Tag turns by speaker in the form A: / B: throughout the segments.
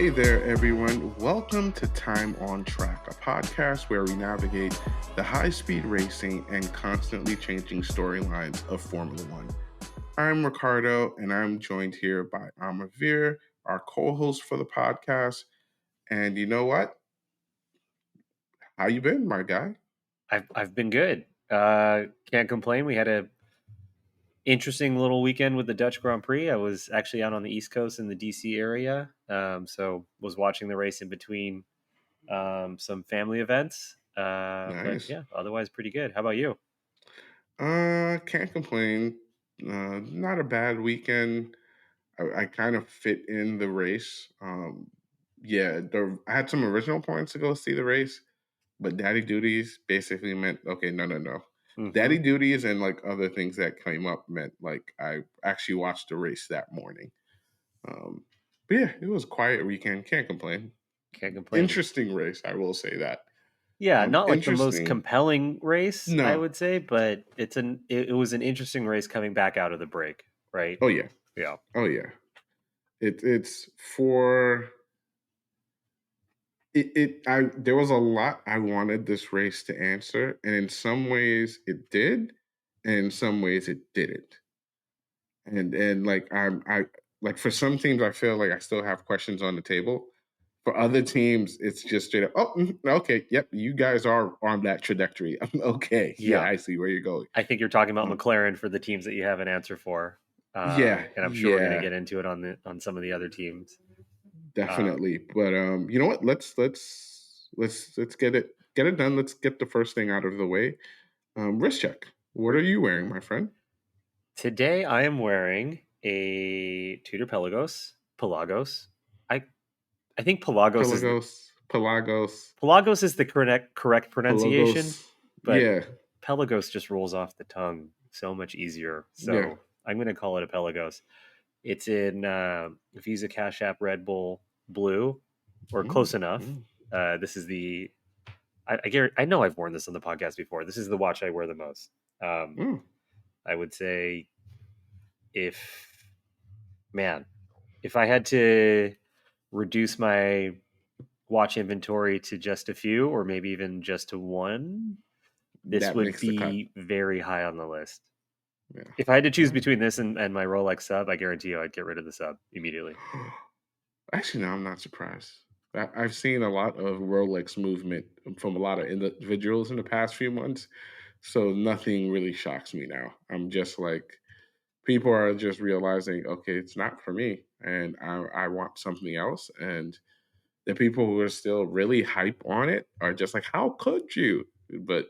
A: Hey there, everyone. Welcome to Time on Track, a podcast where we navigate the high-speed racing and constantly changing storylines of Formula One. I'm Ricardo, and I'm joined here by Amavir, our co-host for the podcast. And you know what? How you been, my guy?
B: I've been good. Can't complain. We had a interesting little weekend with the Dutch Grand Prix. I was actually out on the East Coast in the DC area, so was watching the race in between some family events. But
A: Nice.
B: yeah, otherwise pretty good. How about you?
A: Can't complain. Not a bad weekend. I kind of fit in the race. I had some original points to go see the race, but daddy duties basically meant okay, no.
B: Hmm.
A: Daddy duties and like other things that came up meant like I actually watched the race that morning. Um, but yeah, it was a quiet weekend. Can't complain.
B: Can't complain.
A: Interesting race, I will say that.
B: Yeah, not like the most
A: Interesting.
B: compelling race, I
A: No.
B: would say, but it was an interesting race coming back out of the break, right?
A: Oh yeah.
B: Yeah.
A: Oh yeah. It's for I there was a lot I wanted this race to answer, and in some ways it did, and in some ways it didn't. And like I like for some teams I feel like I still have questions on the table. For other teams, it's just straight up, oh, okay, yep, you guys are on that trajectory. Okay, yeah,
B: Yeah.
A: I see where you're going.
B: I think you're talking about
A: Um,
B: McLaren for the teams that you have an answer for,
A: yeah,
B: and I'm sure we're going to
A: yeah,
B: get into it on some of the other teams. Um,
A: definitely. But you know what? Let's get it done. Let's get the first thing out of the way. Wrist check. What are you wearing, my friend?
B: Today I am wearing a Tudor Pelagos. I I think
A: Pelagos,
B: Pelagos is the correct pronunciation,
A: Pelagos.
B: but
A: Yeah,
B: Pelagos just rolls off the tongue so much easier.
A: yeah.
B: So I'm going to call it a Pelagos. It's in Visa Cash App Red Bull blue, or close
A: Mm,
B: enough.
A: mm,
B: This is the I know I've worn this on the podcast before. This is the watch I wear the most. Um,
A: mm.
B: I would say if man, if I had to reduce my watch inventory to just a few, or maybe even just to one, this
A: That
B: would
A: makes the cut.
B: be very high on the list.
A: Yeah.
B: If I had to choose
A: Alright.
B: between this and my Rolex sub, I guarantee you I'd get rid of the sub immediately.
A: Actually, no, I'm not surprised. I've seen a lot of Rolex movement from a lot of individuals in the past few months, so nothing really shocks me now. I'm just like, people are just realizing, okay, it's not for me, and I want something else. And the people who are still really hype on it are just like, how could you? But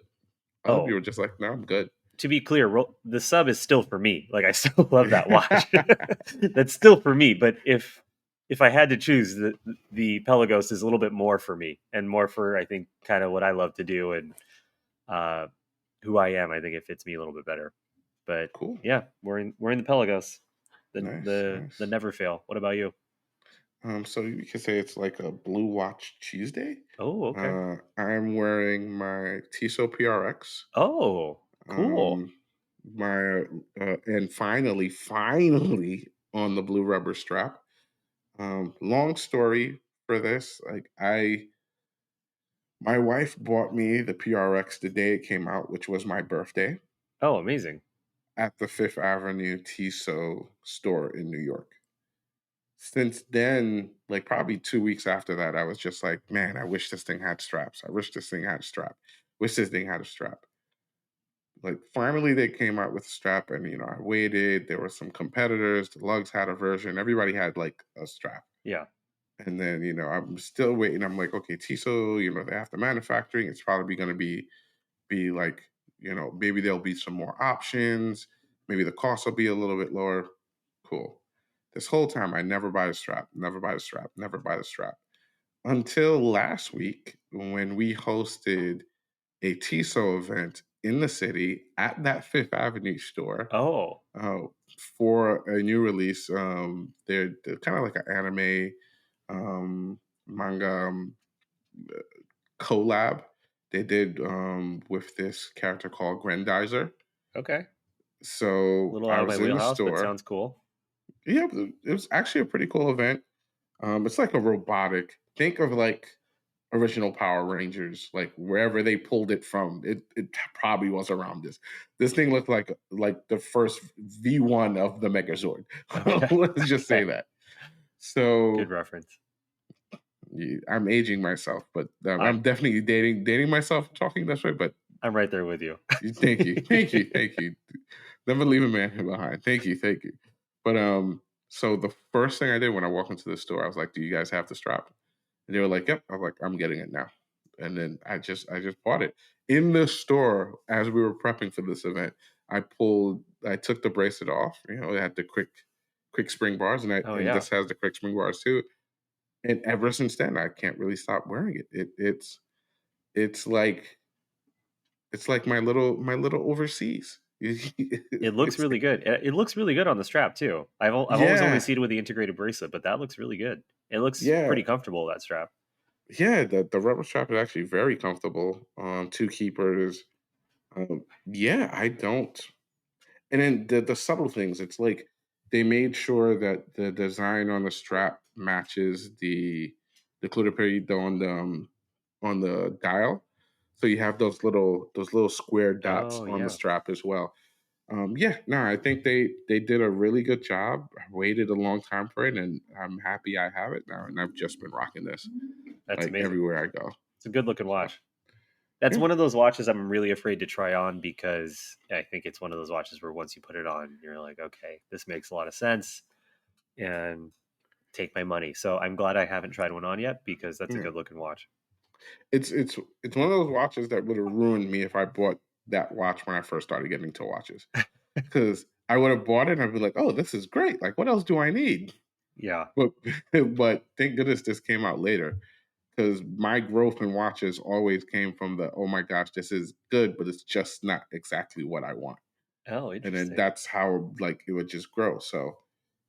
A: other
B: Oh,
A: people are just like, no, I'm good.
B: to be clear, the sub is still for me. Like I still love that watch. That's still for me. But if I had to choose, the Pelagos is a little bit more for me and more for I think kind of what I love to do and uh, who I am. I think it fits me a little bit better. But
A: Cool.
B: yeah, we're in the Pelagos,
A: Nice,
B: the
A: nice.
B: never fail. What about you?
A: So you could say it's like a Blue Watch Tuesday.
B: Oh, okay.
A: I'm wearing my Tissot PRX.
B: Oh, cool.
A: Um, my and finally on the blue rubber strap. Long story for this. My wife bought me the PRX the day it came out, which was my birthday,
B: Oh, amazing.
A: at the Fifth Avenue Tissot store in New York. Since then, like probably 2 weeks after that, I was just like, man, I wish this thing had straps. I wish this thing had a strap. Wish this thing had a strap. Like finally they came out with a strap, and I waited. There were some competitors. The lugs had a version. Everybody had like a strap.
B: Yeah.
A: And then, I'm still waiting. I'm like, okay, Tissot, they have the manufacturing. It's probably gonna be like, maybe there'll be some more options. Maybe the cost will be a little bit lower. Cool. This whole time I never buy the strap, never buy the strap, never buy the strap. Until last week when we hosted a Tissot event in the city at that Fifth Avenue store,
B: Oh,
A: uh, for a new release. They're kind of like an anime, manga, collab they did, with this character called Grandizer.
B: okay.
A: So
B: Little
A: I
B: out of my
A: was in the
B: wheelhouse, but
A: store.
B: sounds cool.
A: Yeah, it was actually a pretty cool event. It's like a robotic. Think of like original Power Rangers, like wherever they pulled it from. It probably was around this. This thing looked like the first V1 of the Megazord.
B: Okay.
A: Let's just say
B: Okay.
A: that.
B: Good
A: So
B: reference.
A: I'm aging myself, but
B: I
A: I'm definitely dating myself talking this way. But
B: I'm right there with you.
A: thank you, thank you, thank you. Never leave a man behind. Thank you, thank you. But so the first thing I did when I walked into the store, I was like, "Do you guys have the strap?" And they were like, "Yep." I was like, "I'm getting it now." And then I just bought it in the store as we were prepping for this event. I took the bracelet off. You know, it had the quick spring bars,
B: Oh
A: and
B: yeah.
A: this has the quick spring bars too. And ever since then, I can't really stop wearing it. It's like my little overseas.
B: It looks
A: It's
B: really
A: like,
B: good. It looks really good on the strap too. I've always only
A: yeah,
B: seen it with the integrated bracelet, but that looks really good. It looks
A: yeah,
B: pretty comfortable, that strap.
A: yeah. The rubber strap is actually very comfortable. Two keepers. Yeah, I don't. And then the subtle things. It's like they made sure that the design on the strap matches the clear period on the dial. So you have those little square dots
B: Oh
A: on the
B: yeah.
A: strap as well. Yeah, no, I think they did a really good job. I waited a long time for it, and I'm happy I have it now. And I've just been rocking this
B: That's
A: like
B: amazing.
A: everywhere I go.
B: It's a good looking
A: So
B: watch. That's
A: yeah,
B: one of those watches I'm really afraid to try on because I think it's one of those watches where once you put it on, you're like, okay, this makes a lot of sense and take my money. So I'm glad I haven't tried one on yet because that's a
A: yeah.
B: good looking watch.
A: It's one of those watches that would have ruined me if I bought that watch when I first started getting into watches. Because I would have bought it and I'd be like, "Oh, this is great! Like, what else do I need?"
B: Yeah.
A: But but thank goodness this came out later because my growth in watches always came from the, "Oh my gosh, this is good, but it's just not exactly what I want."
B: Oh,
A: And then
B: interesting.
A: that's how like it would just grow. So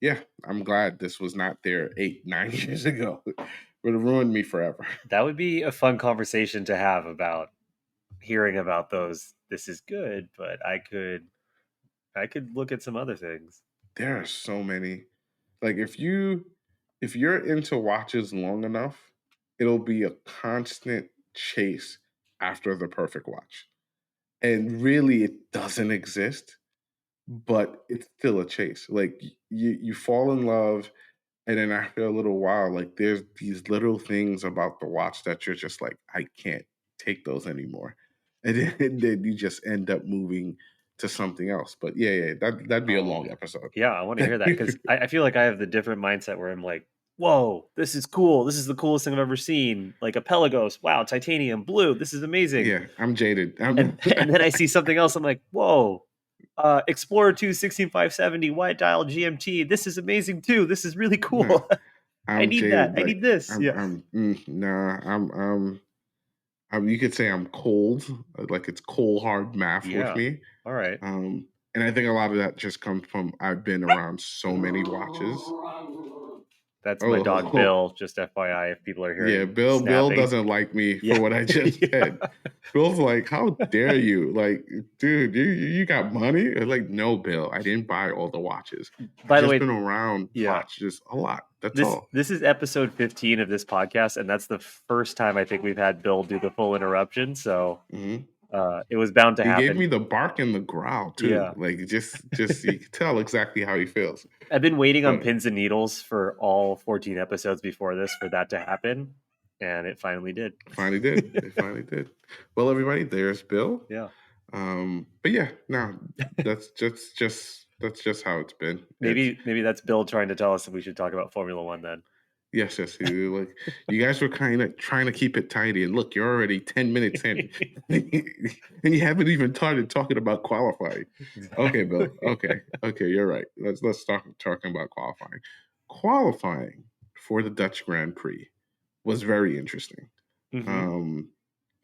A: yeah, I'm glad this was not there 8, 9 years ago. It would have ruined me forever.
B: That would be a fun conversation to have about hearing about those. This is good, but I could look at some other things.
A: There are so many. Like if you're into watches long enough, it'll be a constant chase after the perfect watch. And really it doesn't exist, but it's still a chase. Like you fall in love and then after a little while, like there's these little things about the watch that you're just like, I can't take those anymore. And then you just end up moving to something else. But yeah, yeah, that'd be a
B: Oh,
A: long episode.
B: yeah, I want to hear that because I feel like I have the different mindset where I'm like, whoa, this is cool. This is the coolest thing I've ever seen. Like a Pelagos, wow, titanium blue. This is amazing.
A: Yeah, I'm jaded.
B: And then I see something else. I'm like, whoa, Explorer 2 16570 white dial GMT. This is amazing too. This is really
A: nah,
B: cool. I
A: I'm
B: need that.
A: jaded.
B: I
A: Like
B: need this. Yeah.
A: nah. You could say I'm cold. Like it's cold hard math with
B: Yeah.
A: me.
B: All right.
A: And I think a lot of that just comes from I've been around so many watches.
B: That's my dog
A: Oh,
B: Bill. Just FYI, if people are
A: yeah.
B: hearing
A: Bill
B: snapping.
A: doesn't like me for
B: Yeah.
A: what I just
B: Yeah.
A: said. Bill's like, "How dare you? Like, dude, you got money?" I'm like, "No, Bill, I didn't buy all the watches. I've
B: By the
A: just
B: way,
A: been around
B: yeah.
A: watches a lot. That's
B: This
A: all."
B: this is episode 15 of this podcast, and that's the first time I think we've had Bill do the full interruption. So
A: Mhm.
B: it was bound to
A: He gave me
B: happen.
A: the bark and the growl too.
B: Yeah.
A: Like just you can tell exactly how he feels.
B: I've been waiting on
A: But
B: pins and needles for all 14 episodes before this for that to happen, and it finally did.
A: finally did. It finally did. Well, everybody, there's Bill.
B: Yeah.
A: But yeah, no, that's just how it's been. It's
B: Maybe that's Bill trying to tell us that we should talk about Formula One then.
A: yes, yes. Like you guys were kind of trying to keep it tidy, and look, you're already 10 minutes in, and you haven't even started talking about qualifying. Okay,
B: Exactly.
A: Bill. Okay, you're right. Let's start talking about qualifying. Qualifying for the Dutch Grand Prix was very interesting.
B: Hmm.
A: Um,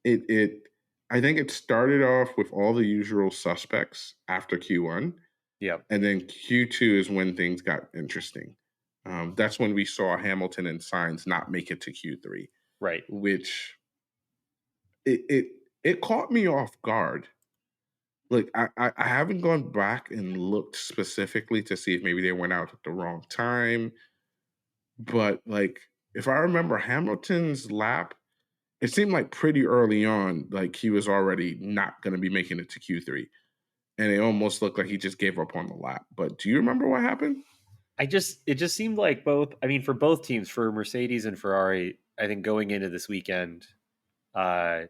A: it I think it started off with all the usual suspects after Q1,
B: Yeah.
A: and then Q2 is when things got interesting. That's when we saw Hamilton and Sainz not make it to Q3,
B: Right.
A: which it caught me off guard. Like I haven't gone back and looked specifically to see if maybe they went out at the wrong time. but like if I remember Hamilton's lap, it seemed like pretty early on, like he was already not going to be making it to Q3, and it almost looked like he just gave up on the lap. But do you remember what happened?
B: It just seemed like both. I mean, for both teams, for Mercedes and Ferrari, I think going into this weekend, uh,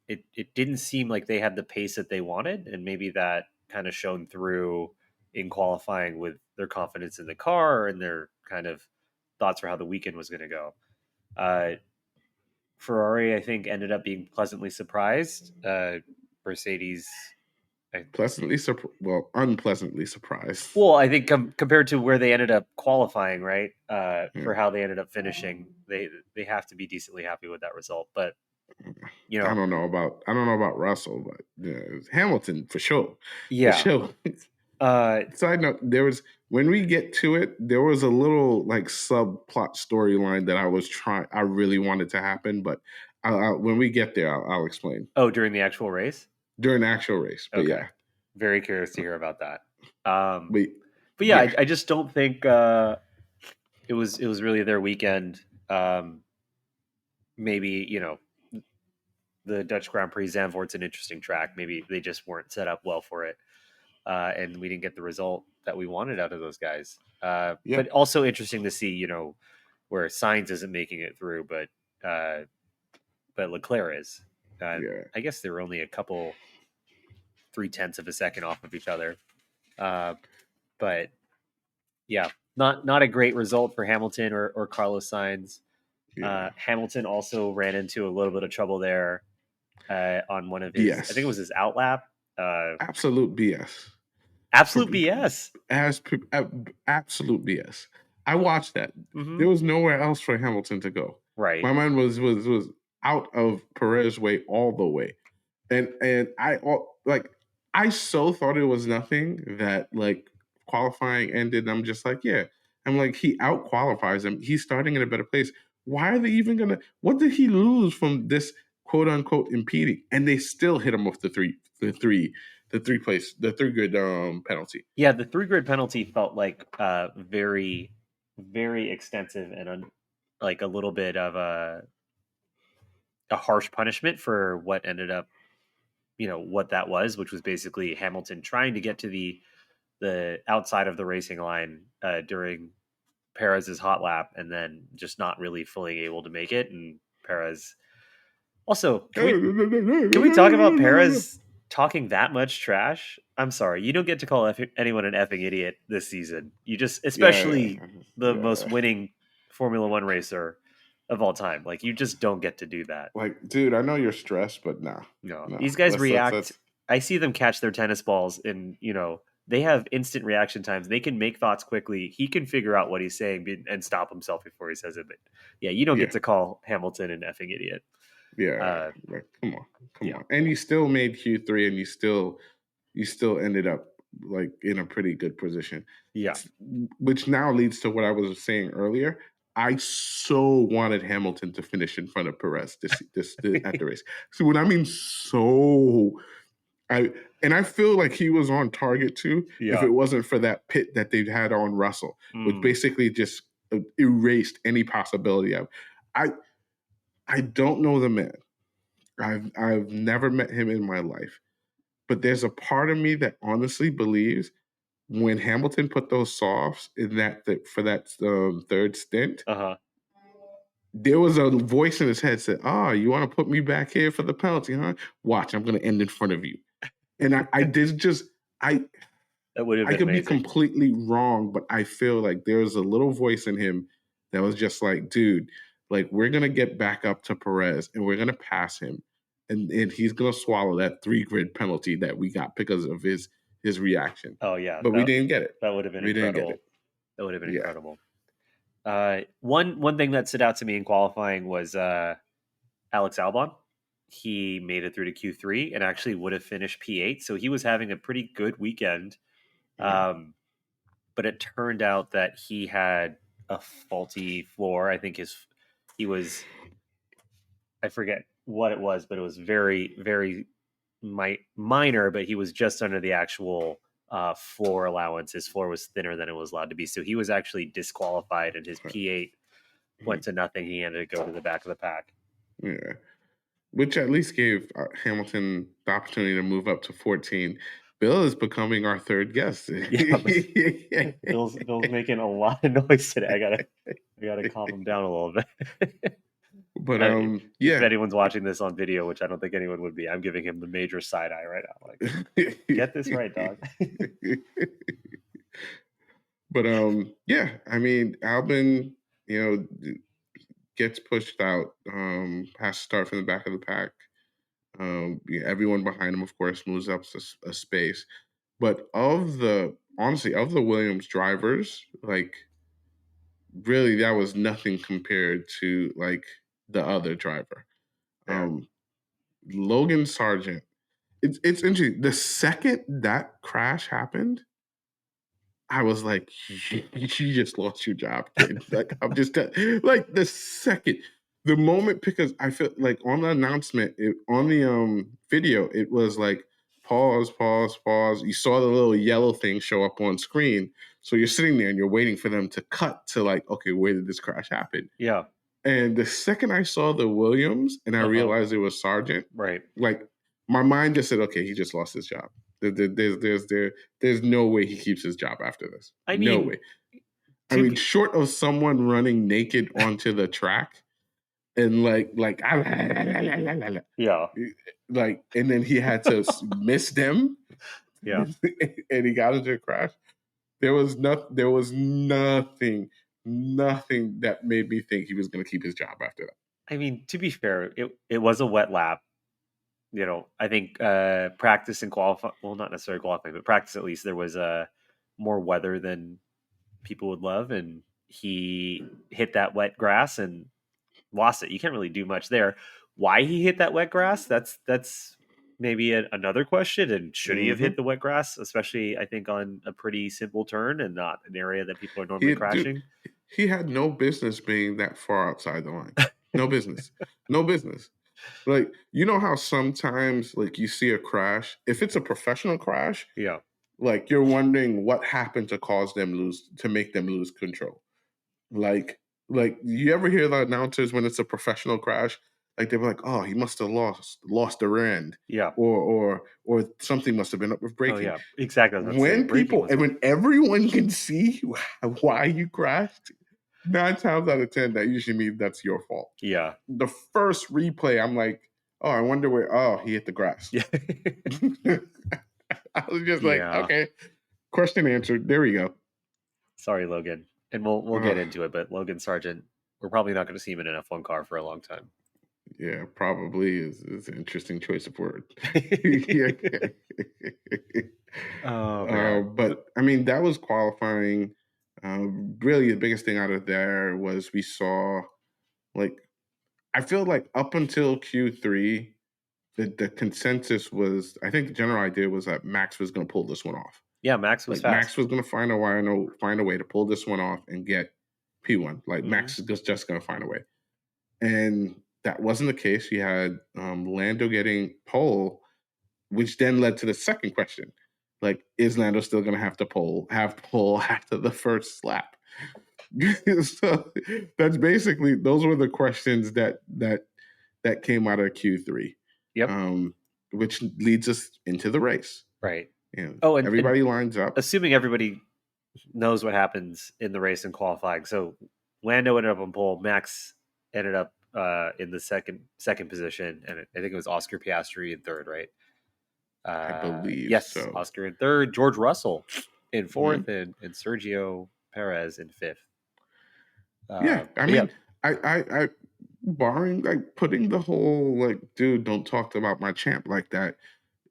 B: it didn't seem like they had the pace that they wanted, and maybe that kind of shone through in qualifying with their confidence in the car and their kind of thoughts for how the weekend was going to go. Uh, Ferrari, I think, ended up being pleasantly surprised. Mercedes, I,
A: Well, unpleasantly surprised.
B: well, I think compared to where they ended up qualifying, right,
A: Yeah.
B: for how they ended up finishing, they have to be decently happy with that result. But you
A: I
B: know,
A: don't know about Russell, but yeah, Hamilton for sure, for
B: yeah,
A: sure.
B: uh,
A: Side note: there was when we get to it, there was a little like subplot storyline that I really wanted to happen, but when we get there, I'll explain
B: oh, during the actual race.
A: during the actual race. But
B: Okay,
A: yeah,
B: very curious to hear about that. Um,
A: but
B: but yeah,
A: yeah,
B: I just don't think it was really their weekend. Maybe the Dutch Grand Prix Zandvoort's an interesting track. Maybe they just weren't set up well for it, and we didn't get the result that we wanted out of those guys.
A: yeah,
B: But also interesting to see, where Sainz isn't making it through, but Leclerc is.
A: yeah,
B: I guess they were only a couple 3/10 of a second off of each other. Uh, but yeah, not a great result for Hamilton or Carlos Sainz.
A: yeah.
B: Hamilton also ran into a little bit of trouble there on one of his, I think it
A: BS,
B: was his outlap. Uh,
A: absolute BS.
B: absolute BS.
A: As absolute BS. I watched that.
B: Hmm.
A: There was nowhere else for Hamilton to go.
B: Right.
A: My mind was out of Perez way all the way, and like I so thought it was nothing that like qualifying ended. I'm just like, yeah. I'm like, he out qualifies him. He's starting in a better place. Why are they even gonna? What did he lose from this quote unquote impeding? And they still hit him with the three good penalty.
B: Yeah, the 3 grid penalty felt like very, very extensive and like a little bit of a harsh punishment for what ended up, what that was, which was basically Hamilton trying to get to the outside of the racing line during Perez's hot lap, and then just not really fully able to make it. And Perez also, can we talk about Perez talking that much trash? I'm sorry, you don't get to call anyone an effing idiot this season. You just,
A: Yeah,
B: especially the most
A: yeah.
B: winning Formula One racer of all time, like you just don't get to do that.
A: Like, dude, I know you're stressed, but nah,
B: No,
A: nah.
B: these guys
A: Let's
B: react.
A: let's
B: I see them catch their tennis balls, and they have instant reaction times. They can make thoughts quickly. He can figure out what he's saying and stop himself before he says it. But yeah, you don't get
A: yeah,
B: to call Hamilton an effing idiot.
A: yeah.
B: Uh,
A: Like, come on, come
B: yeah,
A: on. And you still made Q3, and you still ended up like in a pretty good position,
B: yeah.
A: which now leads to what I was saying earlier. I so wanted Hamilton to finish in front of Perez at the race. So when I mean so, I and I feel like he was on target too. If
B: Yeah.
A: it wasn't for that pit that they had on Russell, which
B: Mm,
A: basically just erased any possibility of. I I don't know the man. I've never met him in my life, but there's a part of me that honestly believes when Hamilton put those softs in for that third stint,
B: uh-huh.
A: there was a voice in his head said, "Ah, you want to put me back here for the penalty, huh? Watch, I'm going to end in front of you." And I did just I
B: That would have
A: I
B: been
A: could be
B: amazing.
A: completely wrong, but I feel like there's a little voice in him that was just like, dude, like we're gonna get back up to Perez and we're gonna pass him, and he's gonna swallow that 3 grid penalty that we got because of his reaction.
B: Oh yeah,
A: But we didn't get it.
B: that would have been
A: We didn't get
B: incredible.
A: it.
B: That would have been
A: Yeah.
B: incredible. One thing that stood out to me in qualifying was Alex Albon. He made it through to Q3 and actually would have finished P8, so he was having a pretty good weekend.
A: Yeah.
B: Um, but it turned out that he had a faulty floor. I think he was, I forget what it was, but it was very, very minor, but he was just under the actual floor allowance. His floor was thinner than it was allowed to be, so he was actually disqualified, and his P8 went to nothing. He had to go to the back of the pack.
A: Yeah, which at least gave Hamilton the opportunity to move up to 14. Bill is becoming our third guest.
B: Yeah, Bill's making a lot of noise today. I gotta calm him down a little bit.
A: But
B: If
A: yeah.
B: anyone's watching this on video, which I don't think anyone would be, I'm giving him the major side eye right now. Like, get this right, dog.
A: But yeah, I mean, Albon, gets pushed out, has to start from the back of the pack. Everyone behind him, of course, moves up a space. But honestly, of the Williams drivers, like, really, that was nothing compared to like the other driver.
B: Yeah.
A: Logan Sargent. It's interesting. The second that crash happened, I was like, you just lost your job, kid. Like, I'm just like the second, the moment, because I felt like on the announcement, on the video, it was like pause, pause, pause. You saw the little yellow thing show up on screen, so you're sitting there and you're waiting for them to cut to like, okay, where did this crash happen?
B: Yeah.
A: And the second I saw the Williams and I realized it was Sargent,
B: right,
A: like my mind just said, okay, he just lost his job. There's no way he keeps his job after this. No way. I mean, short of someone running naked onto the track and like
B: yeah,
A: like, and then he had to miss them.
B: Yeah.
A: And he got into a crash. There was nothing that made me think he was going to keep his job after that.
B: I mean, to be fair, it was a wet lap. I think practice and qualify, well, not necessarily qualifying, but practice at least, there was more weather than people would love, and he hit that wet grass and lost it. You can't really do much there. Why he hit that wet grass? That's maybe another question. And should he have hit the wet grass, especially I think on a pretty simple turn and not an area that people are normally crashing?
A: He had no business being that far outside the line. No business. No business. Like, you know how sometimes like you see a crash, if it's a professional crash,
B: yeah,
A: like you're wondering what happened to make them lose control. Like you ever hear the announcers when it's a professional crash? Like they were like, oh, he must have lost a end.
B: Yeah.
A: Or something must have been up with braking.
B: Oh, yeah, exactly.
A: When everyone can see why you crashed, 9 times out of 10, that usually means that's your fault.
B: Yeah.
A: The first replay, I'm like, oh, I wonder where. Oh, he hit the grass.
B: Yeah.
A: I was just like, okay, question answered. There we go.
B: Sorry, Logan, and we'll get into it. But Logan Sargent, we're probably not going to see him in an F1 car for a long time.
A: Yeah, probably is an interesting choice of word. But I mean, that was qualifying. Really, the biggest thing out of there was we saw, like, I feel like up until Q3, the consensus was, I think the general idea was that Max was going to pull this one off.
B: Yeah, Max was fast.
A: Max was going to find a way to pull this one off and get P1. Like, Max is just going to find a way. And that wasn't the case. You had Lando getting pole, which then led to the second question. Like, is Lando still going to have pole after the first lap? So that's basically, those were the questions that came out of Q3.
B: Yep.
A: Which leads us into the race.
B: Right.
A: And everybody lines up.
B: Assuming everybody knows what happens in the race and qualifying. So Lando ended up on pole. Max ended up in the second position, and I think it was Oscar Piastri in third, right?
A: I believe
B: yes,
A: so.
B: Oscar in third, George Russell in fourth, and Sergio Perez in fifth.
A: I mean, I barring like putting the whole like, dude, don't talk about my champ like that.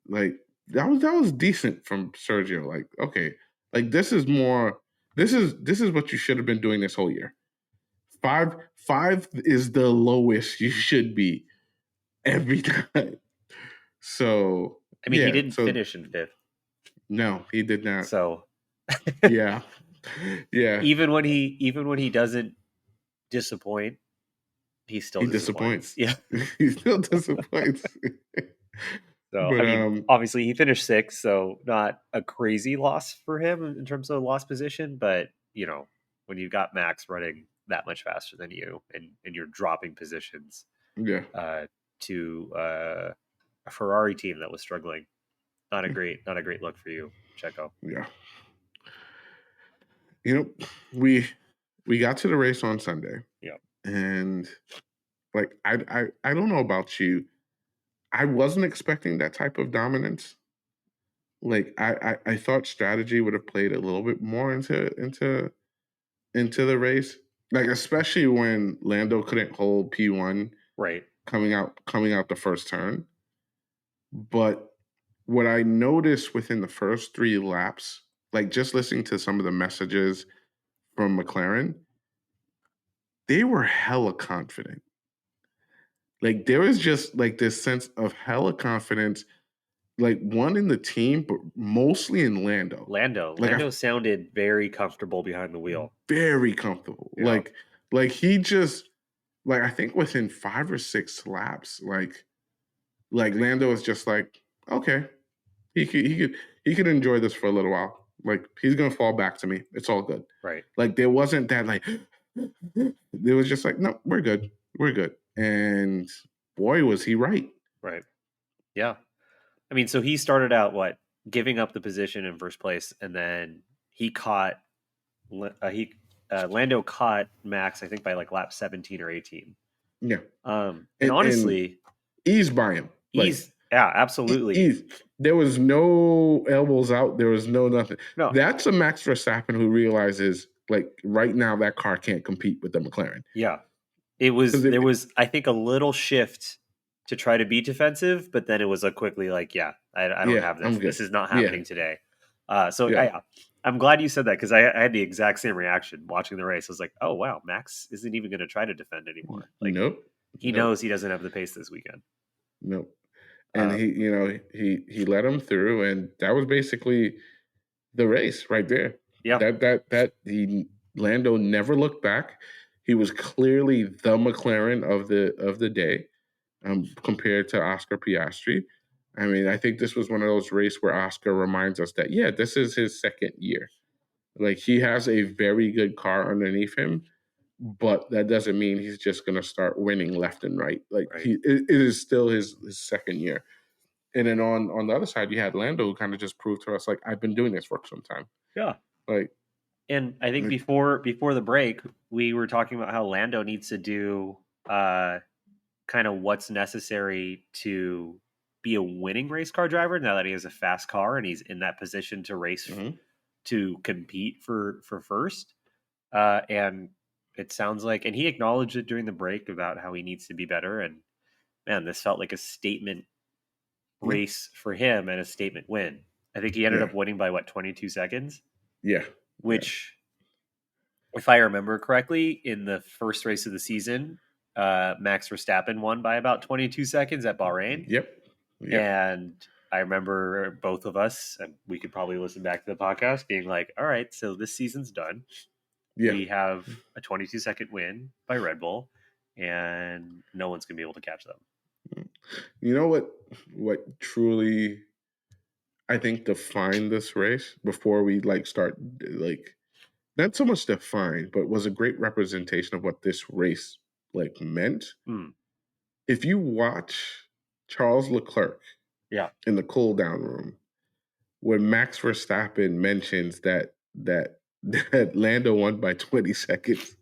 A: Like that was decent from Sergio. Like, okay, like this is what you should have been doing this whole year. 5 is the lowest you should be every time. So
B: I mean, he didn't finish in fifth.
A: No, he did not.
B: So
A: yeah.
B: Even when he doesn't disappoint, he still disappoints. Yeah,
A: he still disappoints.
B: So,
A: But
B: I mean, obviously he finished sixth, so not a crazy loss for him in terms of lost position. But, when you've got Max running that much faster than you and you're dropping positions
A: yeah,
B: uh, to a Ferrari team that was struggling, not a great look for you, Checo.
A: yeah. You know, we got to the race on Sunday,
B: Yeah.
A: and like I don't know about you, I wasn't expecting that type of dominance. Like I thought strategy would have played a little bit more into the race. Like especially when Lando couldn't hold P1
B: Right.
A: coming out the first turn. But what I noticed within the first 3 laps, like just listening to some of the messages from McLaren, they were hella confident. Like there was just like this sense of hella confidence, like one in the team, but mostly in Lando.
B: Lando.
A: Like I
B: Lando sounded very comfortable behind the wheel.
A: very comfortable.
B: Yeah.
A: Like he just like I think within 5 or 6 laps, like Lando was just like, okay, he could enjoy this for a little while. Like he's gonna fall back to me. It's all good.
B: Right.
A: Like there wasn't that like it was just like, no, we're good. We're good. And boy, was he right.
B: Right. Yeah. I mean, so he started out giving up the position in first place, and then he caught he Lando caught Max, I think by like lap 17 or 18.
A: Yeah.
B: And
A: And
B: honestly,
A: eased by him. Like
B: absolutely.
A: eased. There was no elbows out. There was no nothing.
B: No,
A: That's a Max Verstappen who realizes like right now that car can't compete with the McLaren.
B: yeah.
A: Because
B: There was, I think, a little shift to try to be defensive, but then it was a quickly like, yeah, I don't
A: yeah,
B: have this.
A: I'm
B: This
A: good.
B: is not
A: Yeah,
B: happening today.
A: yeah.
B: I'm glad you said that because I had the exact same reaction watching the race. I was like, oh wow, Max isn't even going to try to defend anymore. Like
A: Nope.
B: he
A: Nope.
B: knows he doesn't have the pace this weekend.
A: Nope. And
B: Um,
A: he let him through, and that was basically the race right there.
B: yeah,
A: That he Lando never looked back. He was clearly the McLaren of the day, compared to Oscar Piastri. I mean, I think this was one of those races where Oscar reminds us that yeah, this is his second year. Like he has a very good car underneath him, but that doesn't mean he's just going to start winning left and right. Like
B: right.
A: it is still his second year. And then on the other side, you had Lando who kind of just proved to us like I've been doing this for some time.
B: Yeah.
A: Like,
B: And I think before the break, we were talking about how Lando needs to do kind of what's necessary to be a winning race car driver now that he has a fast car and he's in that position to race
A: mhm.
B: to compete for first. And it sounds like, and he acknowledged it during the break about how he needs to be better. And man, this felt like a statement
A: Yeah,
B: race for him and a statement win. I think he ended
A: yeah,
B: up winning by 22 seconds,
A: yeah, yeah.
B: which, if I remember correctly, in the first race of the season, Max Verstappen won by about 22 seconds at Bahrain.
A: Yep, yep,
B: And I remember both of us, and we could probably listen back to the podcast, being like, all right, so this season's done.
A: yeah.
B: We have a 22-second win by Red Bull, and no one's going to be able to catch them.
A: You know what truly I think defined this race before we like start like not so much defined, but was a great representation of what this race like meant.
B: Mm,
A: If you watch Charles Leclerc
B: yeah.
A: in the cool down room, when Max Verstappen mentions that Lando won by 20 seconds,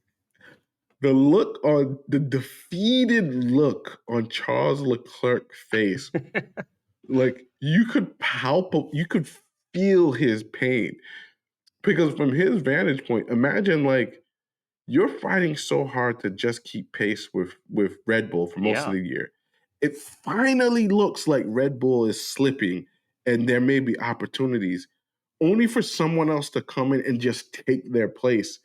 A: the defeated look on Charles Leclerc's face, like you could feel his pain. Because from his vantage point, imagine like you're fighting so hard to just keep pace with Red Bull for most of
B: Yeah.
A: the year. It finally looks like Red Bull is slipping and there may be opportunities only for someone else to come in and just take their place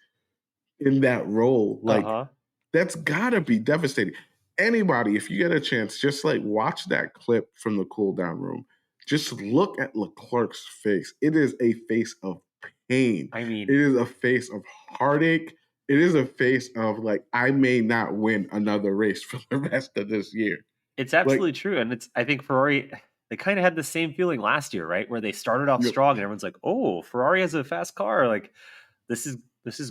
A: in that role.
B: Uh
A: Like
B: huh.
A: that's gotta be devastating. Anybody, if you get a chance, just like watch that clip from the cool down room. Just look at Leclerc's face. It is a face of pain.
B: I mean,
A: It is a face of heartache. It is a face of like, I may not win another race for the rest of this year.
B: it's
A: Like,
B: absolutely true. And I think Ferrari, they kind of had the same feeling last year, right? Where they started off
A: Yep.
B: strong and everyone's like, "Oh, Ferrari has a fast car. Like this is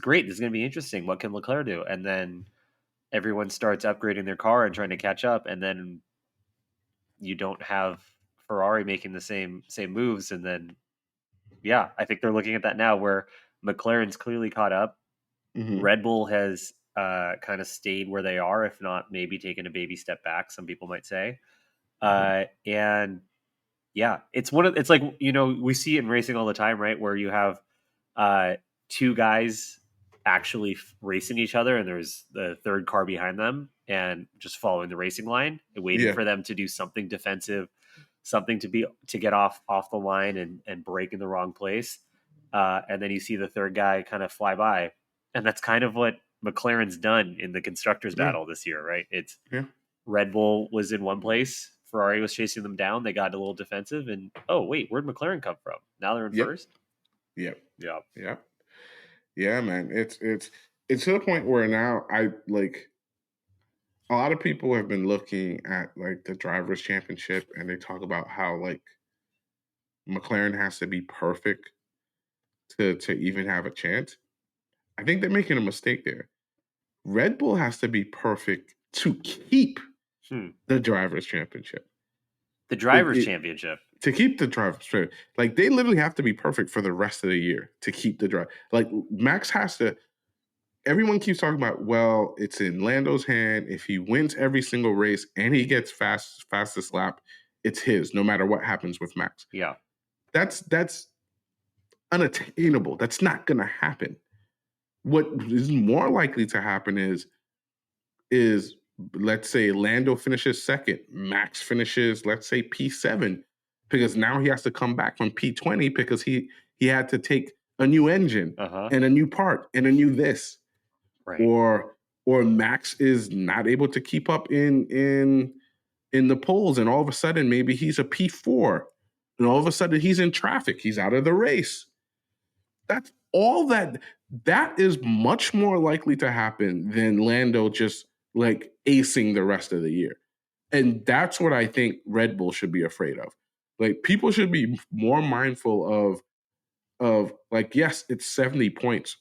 B: great. This is going to be interesting. What can Leclerc do?" And then everyone starts upgrading their car and trying to catch up, and then you don't have Ferrari making the same moves, and then yeah, I think they're looking at that now where McLaren's clearly caught up.
A: Hmm.
B: Red Bull has kind of stayed where they are, if not maybe taken a baby step back. Some people might say,
A: Hmm.
B: and yeah, it's like we see it in racing all the time, right? Where you have uh, two guys actually racing each other, and there's the third car behind them, and just following the racing line and waiting
A: Yeah.
B: for them to do something defensive, something to get off the line and break in the wrong place, and then you see the third guy kind of fly by, and that's kind of what McLaren's done in the constructors
A: Yeah.
B: battle this year, right? It's
A: Yeah.
B: Red Bull was in one place. Ferrari was chasing them down. They got a little defensive, and oh wait, where'd McLaren come from? Now they're in
A: Yep.
B: first.
A: Yep.
B: Yeah,
A: Yep. Yeah, man. It's to the point where now I like a lot of people have been looking at like the drivers championship and they talk about how like McLaren has to be perfect to even have a chance. I think they're making a mistake there. Red Bull has to be perfect to keep
B: hmm.
A: the drivers championship.
B: The
A: It,
B: drivers'
A: it
B: championship.
A: to keep the drivers championship. Like they literally have to be perfect for the rest of the year to keep the drive. Like Max has to. Everyone keeps talking about, well, it's in Lando's hand. If he wins every single race and he gets fastest lap, it's his, no matter what happens with Max.
B: Yeah,
A: That's unattainable. That's not gonna happen. What is more likely to happen is let's say Lando finishes second, Max finishes, let's say P7, because now he has to come back from P20 because he had to take a new engine and a new part and a new this.
B: right.
A: Or Max is not able to keep up in the polls, and all of a sudden maybe he's a P4, and all of a sudden he's in traffic, he's out of the race. That's all that is much more likely to happen than Lando just like acing the rest of the year. And that's what I think Red Bull should be afraid of. Like people should be more mindful of like, yes, it's 70 points.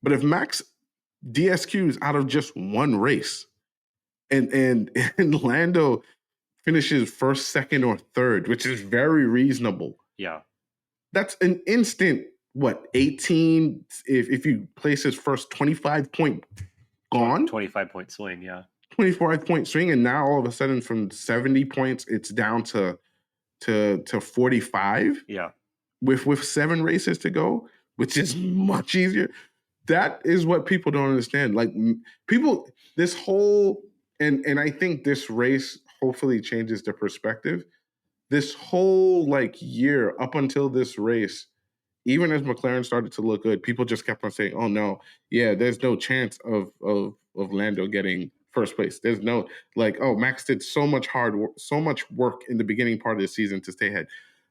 A: But if Max DSQs out of just one race and and Lando finishes first, second, or third, which is very reasonable,
B: Yeah,
A: that's an instant what 18 if you place his first 25 point gone
B: 25-point swing. Yeah,
A: 25-point swing, and now all of a sudden from 70 points it's down to 45
B: yeah,
A: with 7 races to go, which is much easier. That is what people don't understand. Like people this whole and I think this race hopefully changes the perspective. This whole like year up until this race, even as McLaren started to look good, people just kept on saying, "Oh no, yeah, there's no chance of Lando getting first place. There's no like, oh, Max did so much hard work, so much work in the beginning part of the season to stay ahead."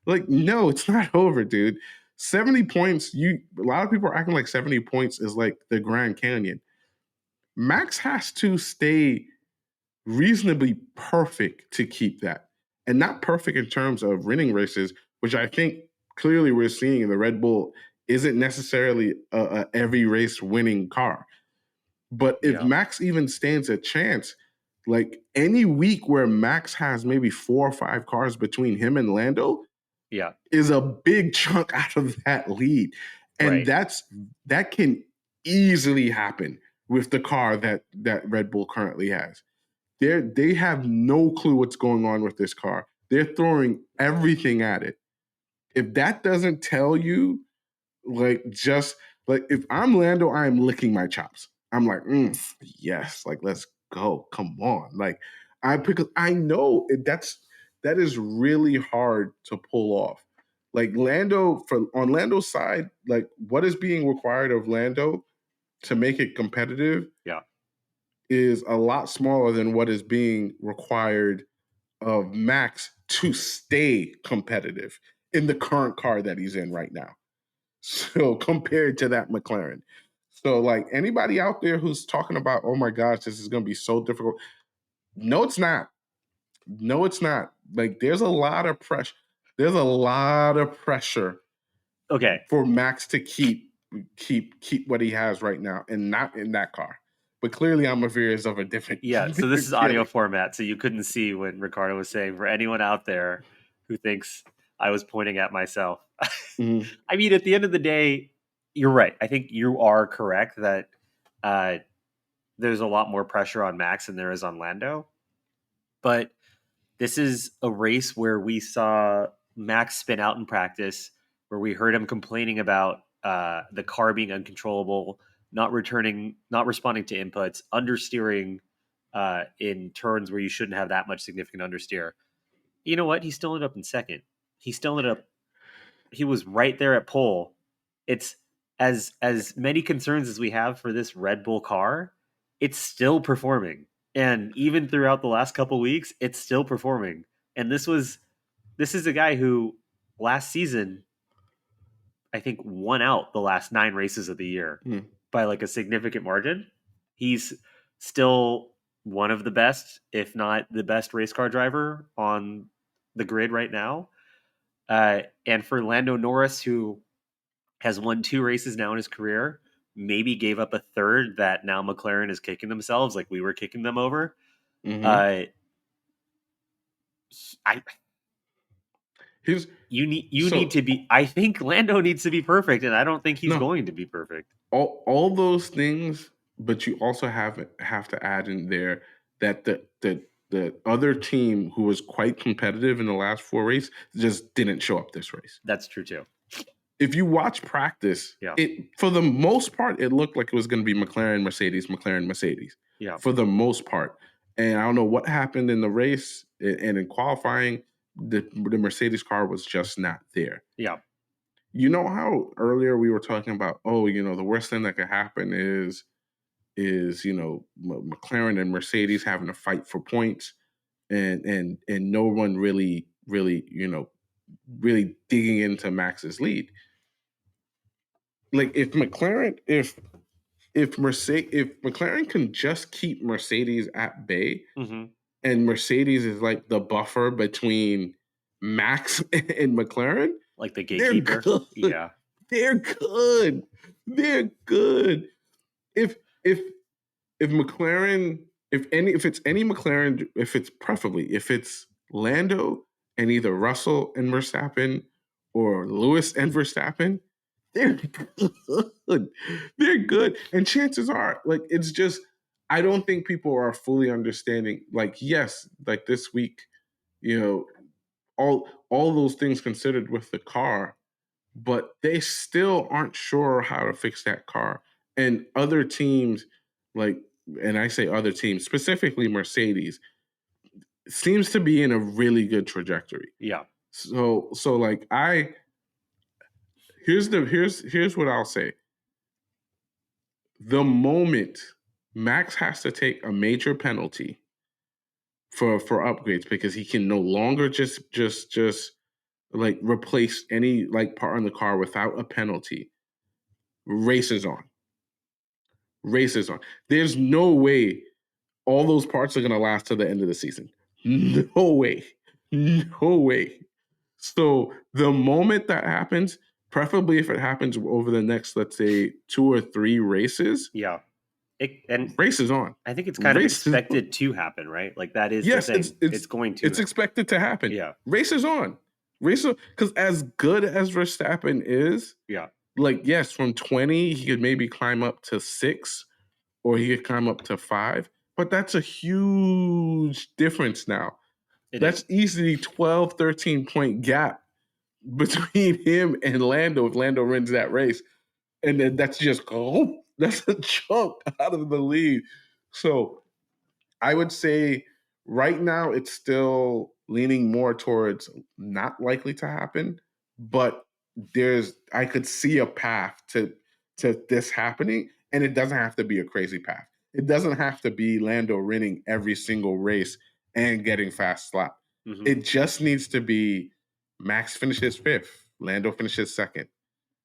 A: Like, no, it's not over, dude. 70 points, a lot of people are acting like 70 points is like the Grand Canyon. Max has to stay reasonably perfect to keep that. And not perfect in terms of winning races, which I think clearly we're seeing the Red Bull isn't necessarily a every race winning car. But if
B: yeah,
A: Max even stands a chance, like any week where Max has maybe 4 or 5 cars between him and Lando
B: yeah.
A: is a big chunk out of that lead. And
B: Right.
A: that can easily happen with the car that Red Bull currently has. They have no clue what's going on with this car. They're throwing everything at it. If that doesn't tell you, like, just like if I'm Lando, I am licking my chops. I'm like, yes, like let's go. Come on, like because I know that is really hard to pull off. Like Lando, on Lando's side, like what is being required of Lando to make it competitive
B: Yeah.
A: is a lot smaller than what is being required of Max to stay competitive in the current car that he's in right now. So compared to that McLaren. So like anybody out there who's talking about, oh my gosh, this is going to be so difficult. No, it's not. No, it's not. Like, there's a lot of pressure. There's a lot of pressure
B: Okay.
A: for Max to keep what he has right now, and not in that car. But clearly, I'm a is of a different.
B: Yeah, so this is
A: different
B: audio
A: feeling.
B: format, so you couldn't see when Ricardo was saying, for anyone out there who thinks I was pointing at myself.
A: Mhm.
B: I mean, at the end of the day, you're right. I think you are correct that there's a lot more pressure on Max than there is on Lando. But this is a race where we saw Max spin out in practice, where we heard him complaining about the car being uncontrollable, not responding to inputs, understeering in turns where you shouldn't have that much significant understeer. You know what? He still ended up in second. He still ended up. He was right there at pole. It's as many concerns as we have for this Red Bull car, it's still performing. And even throughout the last couple weeks, it's still performing. And this is a guy who last season, I think, won out the last 9 races of the year
A: Mhm.
B: by like a significant margin. He's still one of the best, if not the best race car driver on the grid right now. And for Lando Norris, who has won 2 races now in his career, maybe gave up a third that now McLaren is kicking themselves like we were kicking them over.
A: Mhm.
B: Uh, I
A: He's
B: you need
A: so
B: to be. I think Lando needs to be perfect, and I don't think he's
A: no
B: going to be perfect.
A: all those things, but you also have to add in there that the other team who was quite competitive in the last 4 races just didn't show up this race.
B: That's true too.
A: If you watch practice,
B: Yeah,
A: it for the most part it looked like it was going to be McLaren, Mercedes
B: yeah,
A: for the most part. And I don't know what happened in the race and in qualifying. The Mercedes car was just not there.
B: yeah,
A: You know how earlier we were talking about, oh, the worst thing that could happen is McLaren and Mercedes having a fight for points, and no one really really digging into Max's lead. Like, if McLaren can just keep Mercedes at bay,
B: hmm
A: and Mercedes is like the buffer between Max and McLaren,
B: like the
A: they're
B: gatekeeper.
A: good.
B: Yeah,
A: They're good. They're good. If if if McLaren, if it's any McLaren, if it's Lando and either Russell and Verstappen or Lewis and Verstappen, they're good. They're good. And chances are, like, it's just, I don't think people are fully understanding. Like, yes, like this week, you know, all those things considered with the car, but they still aren't sure how to fix that car. And other teams, like, and I say other teams, specifically Mercedes, seems to be in a really good trajectory.
B: yeah,
A: So like here's what I'll say. The moment Max has to take a major penalty for upgrades because he can no longer just like replace any like part on the car without a penalty, races on. Races on. There's no way all those parts are going to last to the end of the season. No way. No way. So the moment that happens, preferably if it happens over the next, let's say, 2 or 3 races,
B: yeah. And
A: races on.
B: I think it's kind of
A: Races on.
B: expected to happen, right? Like that is the
A: Yes,
B: thing. It's going to.
A: it's expected to happen.
B: Yeah,
A: Races on. Races, because as good as Verstappen is,
B: yeah.
A: like, yes, from 20, he could maybe climb up to 6, or he could climb up to 5. But that's a huge difference now.
B: It
A: That's
B: is.
A: easily 12, 13-point gap between him and Lando if Lando wins that race. And then that's just, oh, that's a chunk out of the lead. So I would say right now it's still leaning more towards not likely to happen, but I could see a path to this happening, and it doesn't have to be a crazy path. It doesn't have to be Lando winning every single race and getting fast lap.
B: hmm
A: It just needs to be Max finishes 5th, Lando finishes 2nd.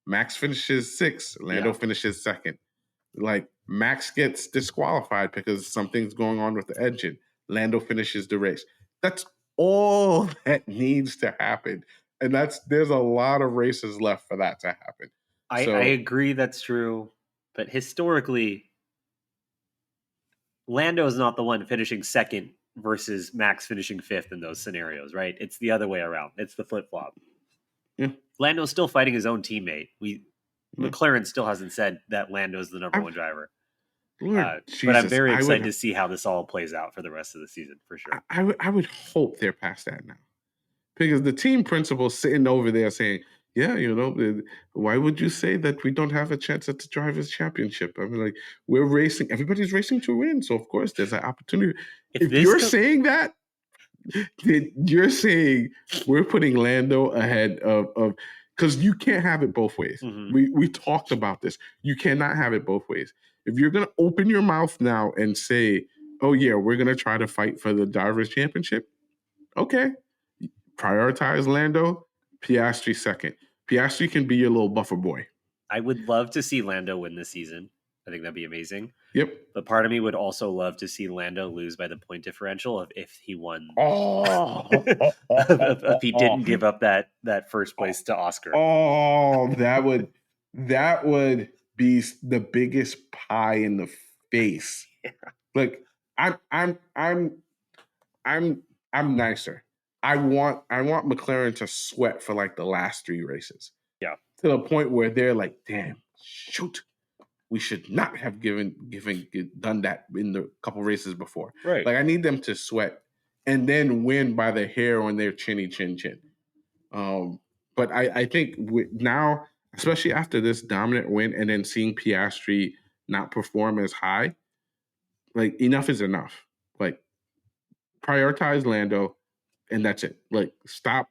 A: Max finishes 6th, Lando
B: Yeah,
A: finishes 2nd. Like, Max gets disqualified because something's going on with the engine. Lando finishes the race. all that needs to happen. And there's a lot of races left for that to happen.
B: I
A: So
B: agree that's true, but historically, Lando is not the one finishing second versus Max finishing fifth in those scenarios, right? It's the other way around. It's the flip flop.
A: yeah,
B: Lando's still fighting his own teammate.
A: yeah.
B: McLaren still hasn't said that Lando's the number
A: I'm,
B: one driver.
A: Lord
B: But I'm
A: Jesus,
B: very excited to see how this all plays out for the rest of the season, for sure.
A: I would hope they're past that now, because the team principal's sitting over there saying, "Yeah, why would you say that we don't have a chance at the drivers' championship? I mean, like, we're racing. Everybody's racing to win, so of course there's an opportunity."
B: If
A: If
B: this
A: you're saying that, then you're saying we're putting Lando ahead of because you can't have it both ways.
B: Mhm.
A: We talked about this. You cannot have it both ways. If you're gonna open your mouth now and say, "Oh yeah, we're gonna try to fight for the drivers' championship," okay, prioritize Lando, Piastri second. Piastri can be your little buffer boy.
B: I would love to see Lando win this season. I think that'd be amazing.
A: Yep.
B: But part of me would also love to see Lando lose by the point differential of if he won,
A: Oh,
B: if he didn't give up that first place to Oscar.
A: oh, that would be the biggest pie in the face.
B: Yeah.
A: Like I'm I'm nicer. I want McLaren to sweat for like the last 3 races.
B: Yeah.
A: To the point where they're like, damn, shoot. We should not have done that in the couple races before.
B: Right.
A: Like I need them to sweat and then win by the hair on their chinny chin chin. But I think now, especially after this dominant win and then seeing Piastri not perform as high, like enough is enough. Like prioritize Lando, and that's it. Like stop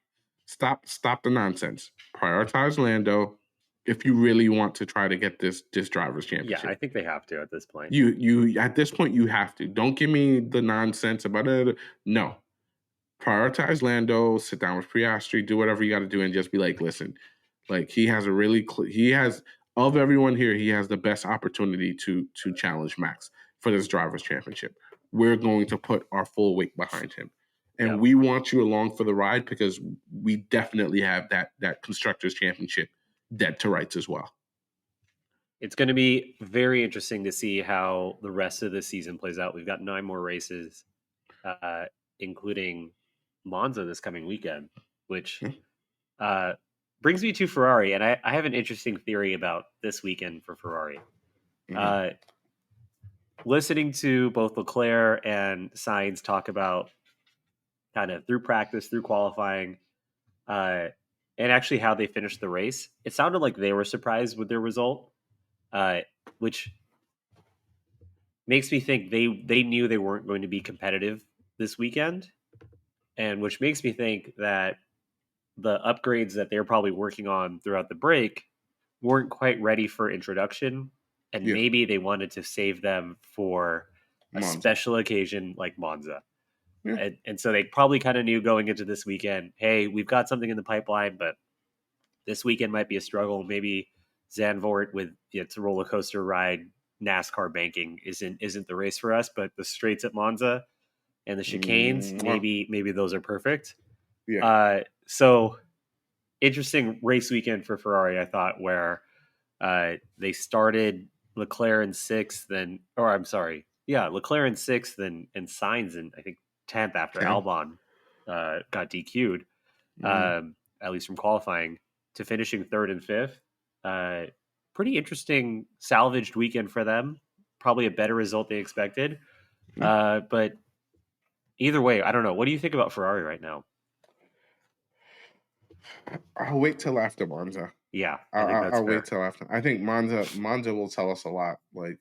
A: the nonsense. Prioritize Lando if you really want to try to get this drivers
B: Yeah,
A: championship.
B: I think they have to at this point.
A: You at this point you have to. Don't give me the nonsense about it. No. Prioritize Lando, sit down with Piastri, do whatever you got to do, and just be like, listen, like he has of everyone here, he has the best opportunity to challenge Max for this drivers championship. We're going to put our full weight behind him. And
B: Yeah.
A: we want you along for the ride because we definitely have that constructors championship dead to rights as well.
B: It's going to be very interesting to see how the rest of the season plays out. We've got 9 more races, including Monza this coming weekend, which brings me to Ferrari. And I have an interesting theory about this weekend for Ferrari. Mm-hmm. Listening to both Leclerc and Sainz talk about kind of through practice, through qualifying, and actually how they finished the race, it sounded like they were surprised with their result. Which makes me think they knew they weren't going to be competitive this weekend, and which makes me think that the upgrades that they're probably working on throughout the break weren't quite ready for introduction, and maybe they wanted to save them for a special occasion like Monza. Yeah. And so they probably kind of knew going into this weekend, hey, we've got something in the pipeline, but this weekend might be a struggle. Maybe Zandvoort with its roller coaster ride NASCAR banking isn't the race for us, but the straights at Monza and the chicanes, maybe those are perfect. Yeah. So interesting race weekend for Ferrari, I thought, where they started Leclerc in 6th, Leclerc in 6th and Sainz in I think 10th after Albon got DQ'd, at least from qualifying, to finishing 3rd and 5th. Pretty interesting salvaged weekend for them. Probably a better result they expected. But either way, I don't know. What do you think about Ferrari right now?
A: I'll wait till after Monza.
B: Yeah,
A: I'll wait till after. I think Monza will tell us a lot. Like,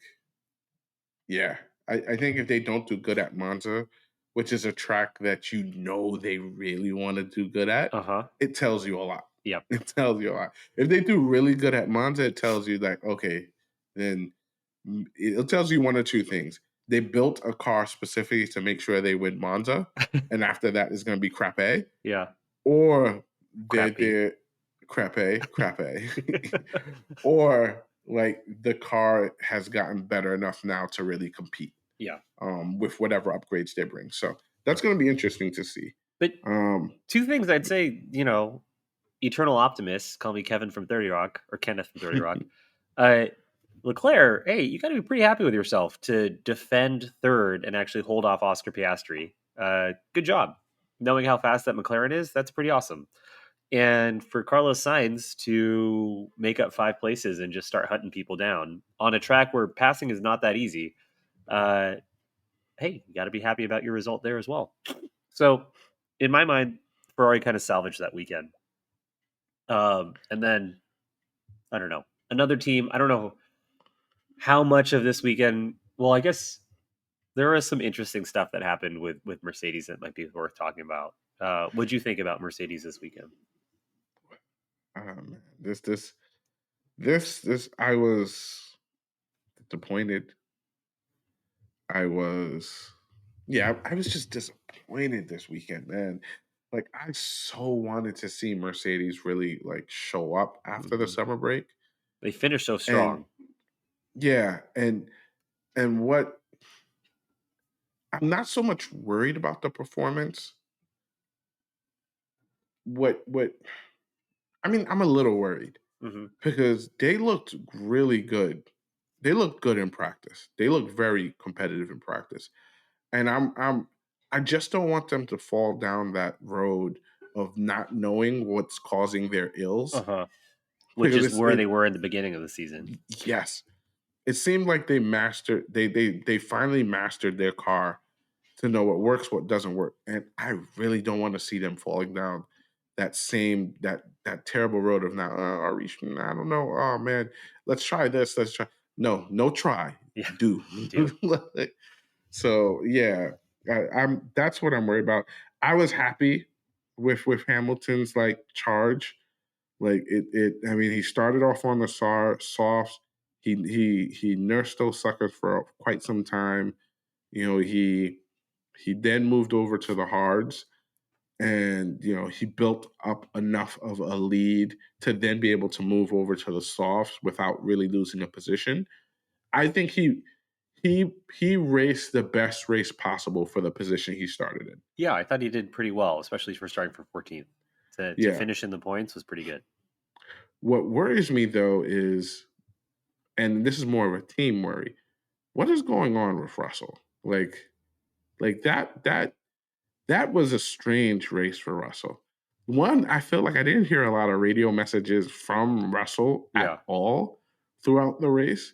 A: yeah, I think if they don't do good at Monza, which is a track that they really want to do good at, it tells you a lot.
B: Yep.
A: It tells you a lot. If they do really good at Monza, it tells you that, okay, then it tells you one or two things. They built a car specifically to make sure they win Monza, and after that is going to be crappy.
B: Yeah.
A: Or they're crappy. Or like the car has gotten better enough now to really compete.
B: Yeah.
A: With whatever upgrades they bring. So that's going to be interesting to see.
B: But
A: Um,
B: two things I'd say, eternal optimist, call me Kevin from 30 Rock or Kenneth from 30 Rock. Uh, Leclerc, hey, you got to be pretty happy with yourself to defend third and actually hold off Oscar Piastri. Good job. Knowing how fast that McLaren is, that's pretty awesome. And for Carlos Sainz to make up 5 places and just start hunting people down on a track where passing is not that easy, uh, hey, you got to be happy about your result there as well. So, in my mind, Ferrari kind of salvaged that weekend. And then, I don't know, another team, I don't know how much of this weekend. Well, I guess there was some interesting stuff that happened with Mercedes that might be worth talking about. What'd you think about Mercedes this weekend?
A: man, this, I was disappointed. I was, yeah, I was just disappointed this weekend, man. Like, I so wanted to see Mercedes really like show up after the
B: Mm-hmm.
A: summer break,
B: They finished so
A: and
B: strong.
A: yeah, and what I'm not so much worried about the performance. What I mean, I'm a little worried
B: Mm-hmm.
A: because they looked really good. They looked good in practice. They looked very competitive in practice. And I just don't want them to fall down that road of not knowing what's causing their ills.
B: Uh-huh. Which
A: Because
B: is where they were in the beginning of the season.
A: yes, it seemed like they finally mastered their car to know what works, what doesn't work. And I really don't want to see them falling down that terrible road of now, are we, I don't know. Oh man, let's try this. Let's try. No, no try.
B: Yeah,
A: Do.
B: do.
A: So yeah, I'm that's what I'm worried about. I was happy with Hamilton's like charge. Like I mean, he started off on the softs. He nursed those suckers for quite some time. He then moved over to the hards, and he built up enough of a lead to then be able to move over to the softs without really losing a position. I think he raced the best race possible for the position he started in.
B: Yeah, I thought he did pretty well, especially for starting from 14th. To
A: Yeah.
B: finish in the points was pretty good.
A: What worries me though is, and this is more of a team worry, what is going on with Russell? Like that was a strange race for Russell. One, I feel like I didn't hear a lot of radio messages from Russell
B: Yeah,
A: at all throughout the race.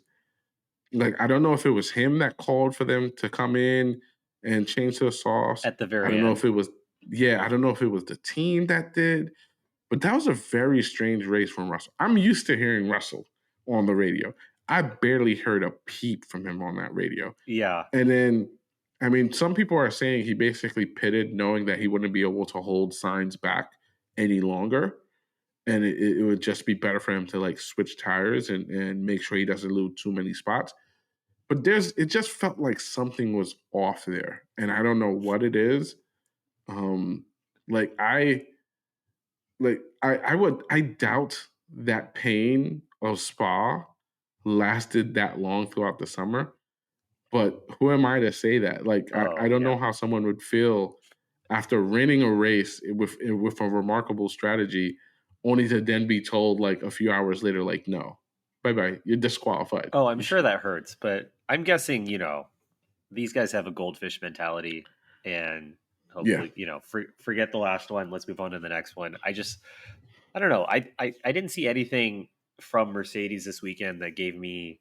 A: Like, I don't know if it was him that called for them to come in and change the sauce.
B: at the
A: I
B: very
A: don't know if
B: end.
A: it was, yeah, I don't know if it was the team that did, but that was a very strange race from Russell. I'm used to hearing Russell on the radio. I barely heard a peep from him on that radio.
B: Yeah,
A: And then, I mean, some people are saying he basically pitted knowing that he wouldn't be able to hold signs back any longer. And it would just be better for him to like switch tires and make sure he doesn't lose too many spots. But it just felt like something was off there. And I don't know what it is. Um, like I doubt that pain of Spa lasted that long throughout the summer. But who am I to say that? Like, I
B: oh
A: don't
B: yeah.
A: know how someone would feel after winning a race with a remarkable strategy, only to then be told like a few hours later, like, no, bye bye, you're disqualified.
B: Oh, I'm sure that hurts, but I'm guessing these guys have a goldfish mentality, and
A: Yeah,
B: hopefully forget the last one. Let's move on to the next one. I don't know. I didn't see anything from Mercedes this weekend that gave me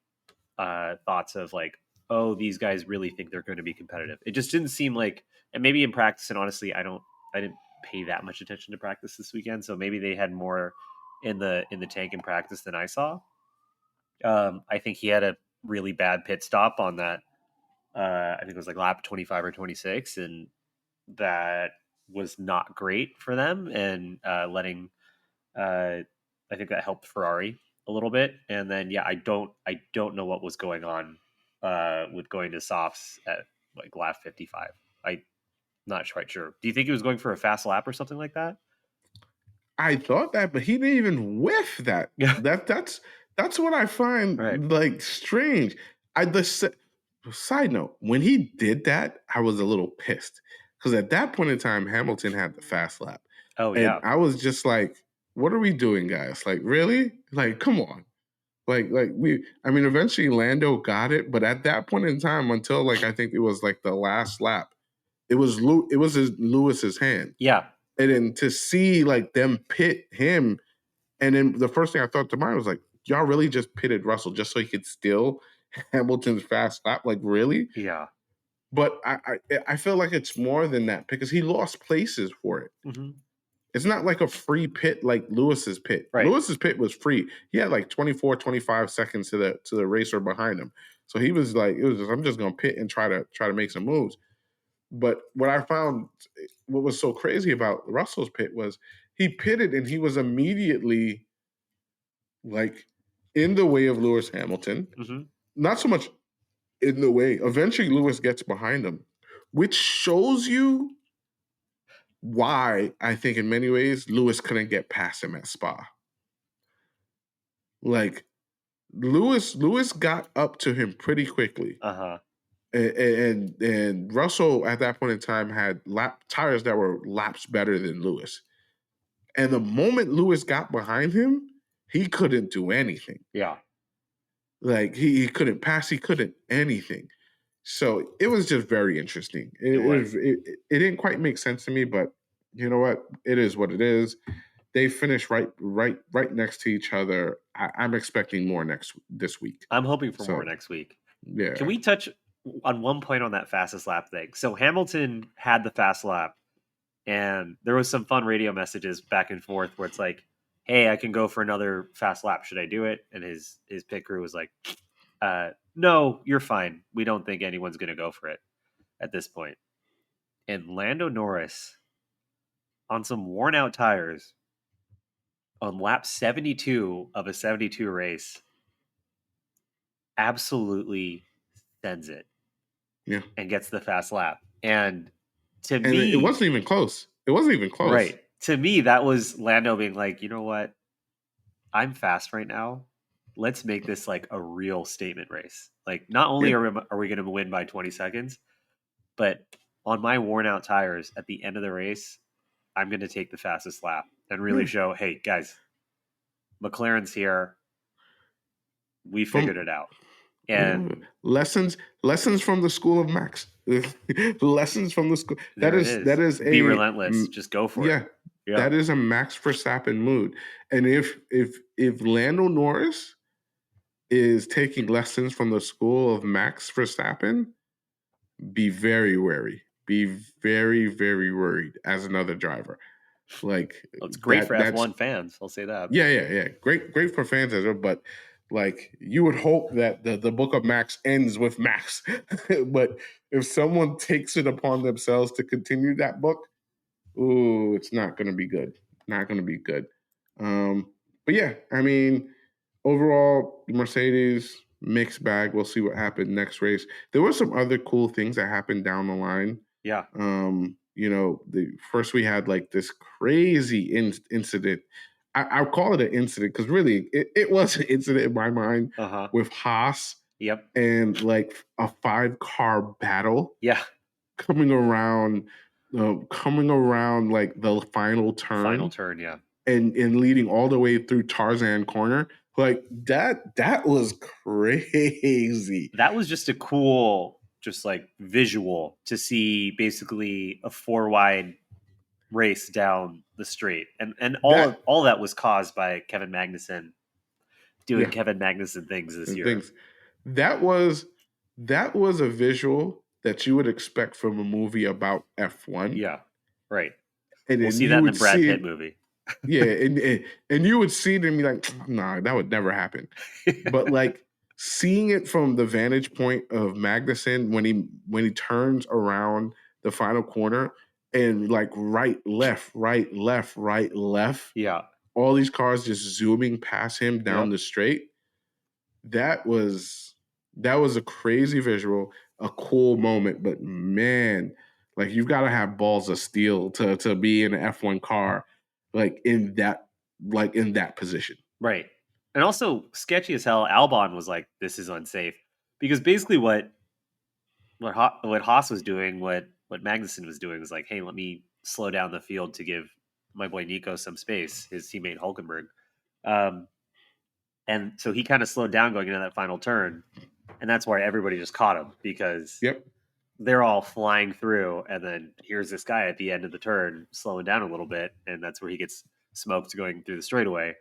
B: thoughts of like, oh, these guys really think they're going to be competitive. It just didn't seem like, and maybe in practice, and honestly, I didn't pay that much attention to practice this weekend, so maybe they had more in the tank in practice than I saw. I think he had a really bad pit stop on that. I think it was like lap 25 or 26, and that was not great for them. And letting, I think that helped Ferrari a little bit. And then yeah, I don't know what was going on with going to softs at like lap 55. I'm not quite sure. Do you think he was going for a fast lap or something like that?
A: I thought that, but he didn't even whiff that.
B: Yeah.
A: That's what I
B: Right.
A: find like strange. Side note, when he did that, I was a little pissed because at that point in time, Hamilton had the fast lap.
B: Oh
A: And
B: yeah.
A: I was just like, what are we doing, guys? Like, really? Like, come on. I mean, eventually Lando got it, but at that point in time, until like I think it was like the last lap, it was Lewis's hand.
B: Yeah.
A: And then to see like them pit him, and then the first thing I thought to mind was like, y'all really just pitted Russell just so he could steal Hamilton's fast lap? Like, really?
B: Yeah.
A: But I feel like it's more than that because he lost places for it.
B: Mm-hmm.
A: It's not like a free pit like Lewis's pit.
B: Right.
A: Lewis's pit was free. He had like 24, 25 seconds to the racer behind him. So he was like, I'm just gonna pit and try to make some moves. But what I found, what was so crazy about Russell's pit was he pitted and he was immediately like in the way of Lewis Hamilton.
B: Mm-hmm.
A: Not so much in the way. Eventually, Lewis gets behind him, which shows you why I think in many ways Lewis couldn't get past him at Spa. Like Lewis got up to him pretty quickly.
B: Uh-huh.
A: And Russell at that point in time had tires that were laps better than Lewis. And the moment Lewis got behind him, he couldn't do anything.
B: Yeah.
A: Like he couldn't pass, he couldn't anything. So it was just very interesting. It didn't quite make sense to me, but you know what? It is what it is. They finished right next to each other. I'm expecting more this week.
B: I'm hoping for more next week.
A: Yeah.
B: Can we touch on one point on that fastest lap thing? So Hamilton had the fast lap, and there was some fun radio messages back and forth where it's like, "Hey, I can go for another fast lap. Should I do it?" And his pit crew was like, "No, you're fine. We don't think anyone's going to go for it at this point." And Lando Norris on some worn out tires on lap 72 of a 72 race absolutely sends it.
A: Yeah.
B: And gets the fast lap. And to me,
A: it wasn't even close. It wasn't even close.
B: Right. To me, that was Lando being like, you know what? I'm fast right now. Let's make this like a real statement race. Like, not only are we going to win by 20 seconds, but on my worn out tires at the end of the race, I'm going to take the fastest lap and really show, hey, guys, McLaren's here. We figured it out. And
A: lessons from the school of Max. Lessons from the school. That is
B: be relentless. Just go for it.
A: Yeah. That is a Max Verstappen mood. And if Lando Norris is taking lessons from the school of Max Verstappen, be very wary. Be very, very worried as another driver. Like,
B: well, it's great for F1 fans. I'll say that.
A: Yeah. Great for fans as well, but like you would hope that the book of Max ends with Max. But if someone takes it upon themselves to continue that book, ooh, it's not going to be good. Not going to be good. But yeah, I mean, overall, Mercedes mixed bag. We'll see what happened next race. There were some other cool things that happened down the line.
B: Yeah.
A: You know, first we had like this crazy incident. I'll call it an incident because really it was an incident in my mind with Haas.
B: Yep.
A: And like a 5-car battle.
B: Yeah.
A: Coming around like the final turn.
B: Final turn, yeah.
A: And leading all the way through Tarzan corner. Like that was crazy.
B: That was just a cool, just like visual to see basically a 4-wide race down the straight. And all that was caused by Kevin Magnussen doing Kevin Magnussen things this year.
A: That was a visual that you would expect from a movie about F1.
B: Yeah, right.
A: And
B: we'll see that in the Brad Pitt movie.
A: Yeah, and you would see it and be like, nah, that would never happen. But like seeing it from the vantage point of Magnussen when he turns around the final corner and like right, left.
B: Yeah.
A: All these cars just zooming past him down the straight. That was a crazy visual, a cool moment, but man, like you've got to have balls of steel to be in an F1 car like in that position.
B: Right. And also sketchy as hell, Albon was like, this is unsafe. Because basically what Haas was doing, what what Magnussen was doing was like, hey, let me slow down the field to give my boy Nico some space, his teammate Hulkenberg. Um, and so he kind of slowed down going into that final turn. And that's why everybody just caught him because
A: Yep.
B: they're all flying through. And then here's this guy at the end of the turn slowing down a little bit. And that's where he gets smoked going through the straightaway.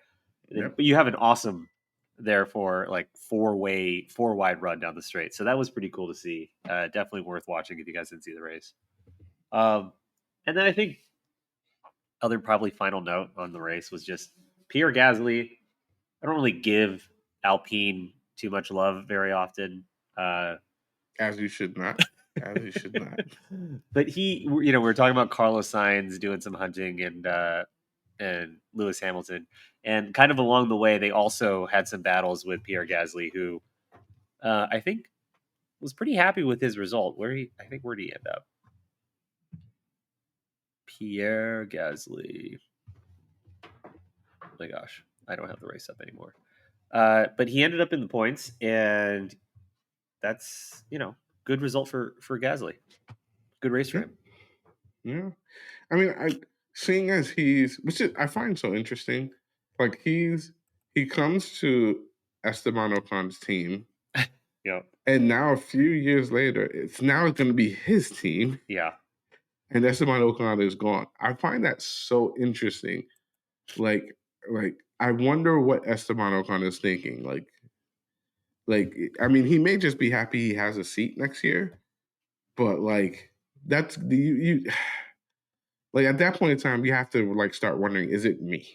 A: Yep.
B: But you have an awesome, therefore, like four wide run down the straight. So that was pretty cool to see. Definitely worth watching if you guys didn't see the race. And then I think other probably final note on the race was just Pierre Gasly. I don't really give Alpine too much love very often.
A: As you should not. As you should not.
B: But we were talking about Carlos Sainz doing some hunting and Lewis Hamilton, and kind of along the way they also had some battles with Pierre Gasly, who I think was pretty happy with his result. Where did he end up? Pierre Gasly. Oh my gosh, I don't have the race up anymore. But he ended up in the points, and that's good result for Gasly. Good race for him.
A: Yeah. I mean, seeing as which I find so interesting, like he comes to Esteban Ocon's team,
B: Yeah.
A: and now a few years later, it's now going to be his team.
B: Yeah.
A: And Esteban Ocon is gone. I find that so interesting. Like I wonder what Esteban Ocon is thinking. I mean, he may just be happy he has a seat next year, but like that's you like at that point in time, you have to like start wondering, is it me?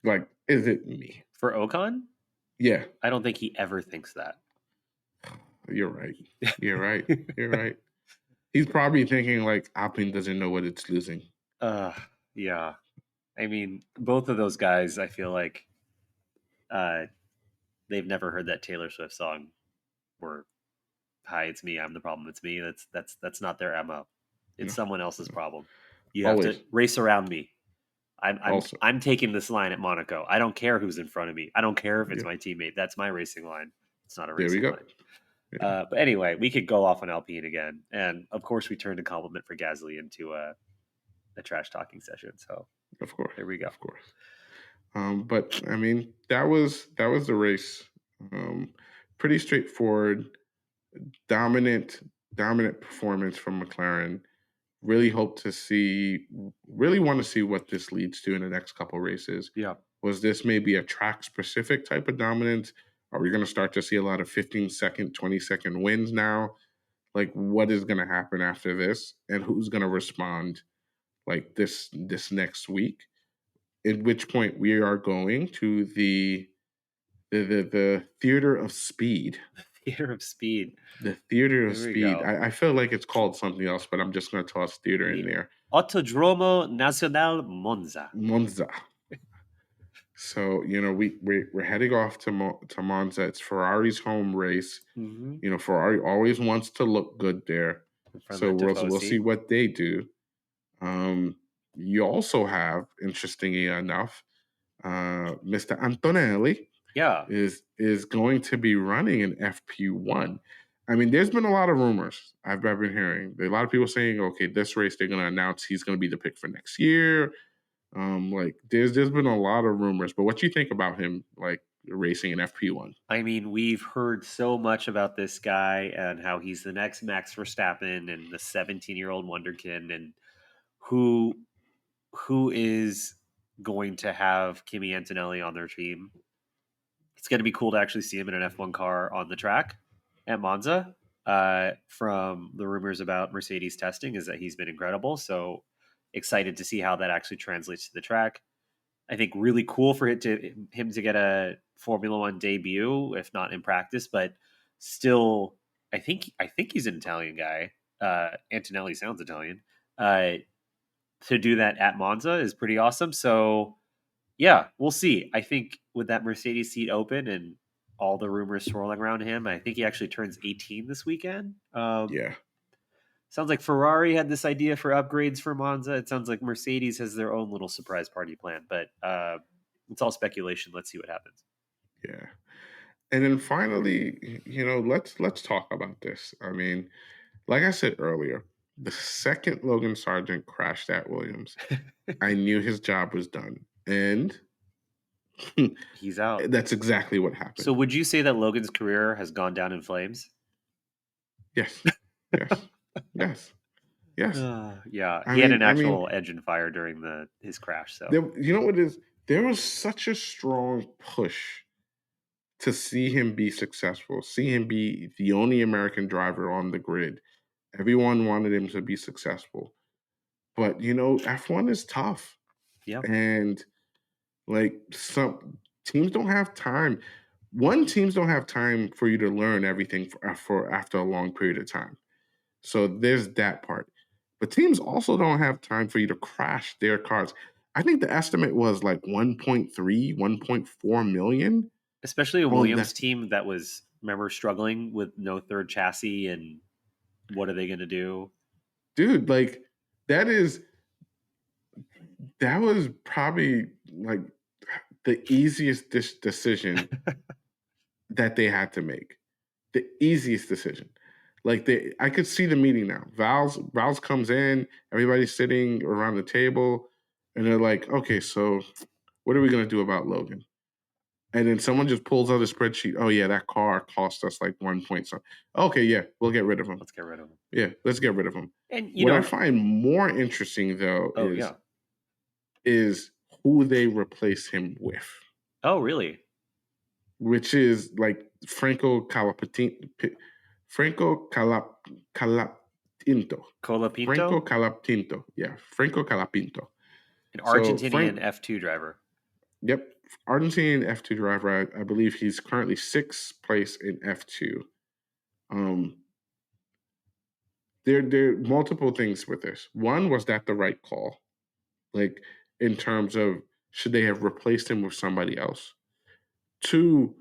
A: Like, is it me?
B: For Ocon?
A: Yeah.
B: I don't think he ever thinks that.
A: You're right. You're right. You're right. He's probably thinking like Alpine doesn't know what it's losing.
B: Yeah. I mean, both of those guys, I feel like they've never heard that Taylor Swift song where "Hi, it's me, I'm the problem, it's me." That's not their MO. It's
A: No.
B: someone else's problem. You have
A: Always.
B: to race around me.
A: Also.
B: I'm taking this line at Monaco. I don't care who's in front of me. I don't care if it's
A: Yeah.
B: my teammate. That's my racing line. It's not a
A: There we
B: racing
A: go.
B: line.
A: Yeah.
B: But anyway, we could go off on Alpine again, and of course, we turned a compliment for Gasly into a trash talking session. So,
A: Of course.
B: there we go.
A: Of course. But I mean, that was the race. Pretty straightforward, dominant performance from McLaren. Really want to see what this leads to in the next couple races.
B: Yeah.
A: Was this maybe a track specific type of dominance? Are we going to start to see a lot of 15-second, 20-second wins now? Like, what is going to happen after this, and who's going to respond like this next week? At which point we are going to the theater of speed.
B: Theater of speed.
A: The theater of
B: There we
A: speed.
B: go.
A: I feel like it's called something else, but I'm just going to toss theater in there.
B: Autodromo Nacional Monza.
A: Monza. So we're heading off to Monza. It's Ferrari's home race.
B: Mm-hmm.
A: Ferrari always wants to look good there, so we'll see what they do. You also have, interestingly enough, Mr. Antonelli.
B: Yeah.
A: Is going to be running an FP1. I mean, there's been a lot of rumors I've been hearing. A lot of people saying, okay, this race they're going to announce he's going to be the pick for next year. Like there's been a lot of rumors, but what you think about him, like racing an FP1?
B: I mean, we've heard so much about this guy and how he's the next Max Verstappen and the 17-year-old wonderkin, and who is going to have Kimi Antonelli on their team. It's going to be cool to actually see him in an F1 car on the track at Monza. From the rumors about Mercedes testing is that he's been incredible. So excited to see how that actually translates to the track. I think really cool for him to get a Formula One debut, if not in practice, but still, I think he's an Italian guy. Antonelli sounds Italian. To do that at Monza is pretty awesome. So yeah, we'll see. I think with that Mercedes seat open and all the rumors swirling around him, I think he actually turns 18 this weekend.
A: Yeah.
B: Sounds like Ferrari had this idea for upgrades for Monza. It sounds like Mercedes has their own little surprise party plan, but it's all speculation. Let's see what happens.
A: Yeah. And then finally, let's talk about this. I mean, like I said earlier, The second Logan Sargent crashed at Williams, I knew his job was done. And
B: He's out.
A: that's exactly what
B: So
A: happened.
B: would you say that Logan's career has gone down in flames?
A: Yes. Yes. Yes. Yes.
B: Yeah,
A: I
B: he had
A: mean
B: an
A: I mean,
B: actual engine fire during his crash. So
A: you know what it is? There was such a strong push to see him be successful, see him be the only American driver on the grid. Everyone wanted him to be successful. But F1 is tough.
B: yeah,
A: And like some teams don't have time. Teams don't have time for you to learn everything for after a long period of time. So there's that part. But teams also don't have time for you to crash their cars. I think the estimate was like 1.3, 1.4 million
B: especially a
A: on
B: Williams
A: that.
B: team that was, remember, struggling with no third chassis, and what are they going to do?
A: Dude, like that is that was probably like the easiest decision that they had to make. The easiest decision. Like I could see the meeting now. Val's comes in, everybody's sitting around the table, and they're like, okay, so what are we gonna do about Logan? And then someone just pulls out a spreadsheet. Oh yeah, that car cost us like 1 point something. Okay, yeah, we'll get rid of him.
B: Let's get rid of him.
A: Yeah, let's get rid of him.
B: And
A: What I find more interesting though
B: oh yeah,
A: is who they replace him with,
B: oh really?
A: which is like Franco Calapinto. Franco
B: Colapinto,
A: Calapinto. Yeah, Franco Calapinto.
B: an
A: So
B: Argentinian F2 driver.
A: yep, Argentinian F2 driver. I believe he's currently sixth place in F2. Um, there are multiple things with this. One, was that the right call? Like in terms of should they have replaced him with somebody else? Two,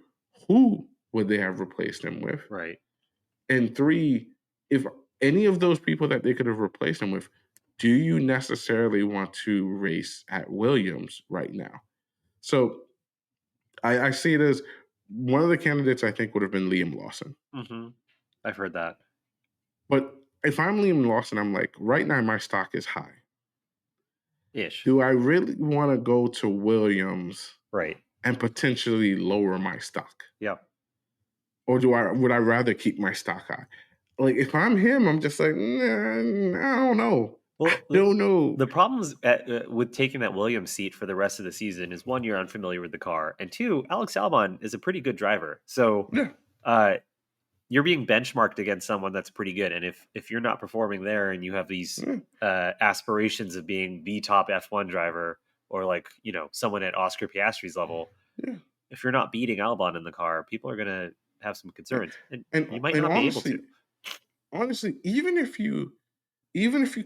A: who would they have replaced him with?
B: Right.
A: And three, if any of those people that they could have replaced him with, do you necessarily want to race at Williams right now? So I see it as one of the candidates I think would have been Liam Lawson.
B: Mm-hmm. I've heard that.
A: But if I'm Liam Lawson, I'm like, right now my stock is high.
B: Ish.
A: Do I really want to go to Williams
B: Right.
A: and potentially lower my stock?
B: Yeah.
A: Or would I rather keep my stock high? Like if I'm him, I'm just like, nah, I don't know.
B: Well,
A: I don't know.
B: the problems with taking that Williams seat for the rest of the season is, one, you're unfamiliar with the car, and two, Alex Albon is a pretty good driver. So
A: Yeah.
B: uh, you're being benchmarked against someone that's pretty good. And if you're not performing there, and you have these aspirations of being the top F1 driver, or like, someone at Oscar Piastri's level,
A: Yeah.
B: if you're not beating Albon in the car, people are going to have some concerns, and you might
A: And
B: not be able to.
A: honestly, even if you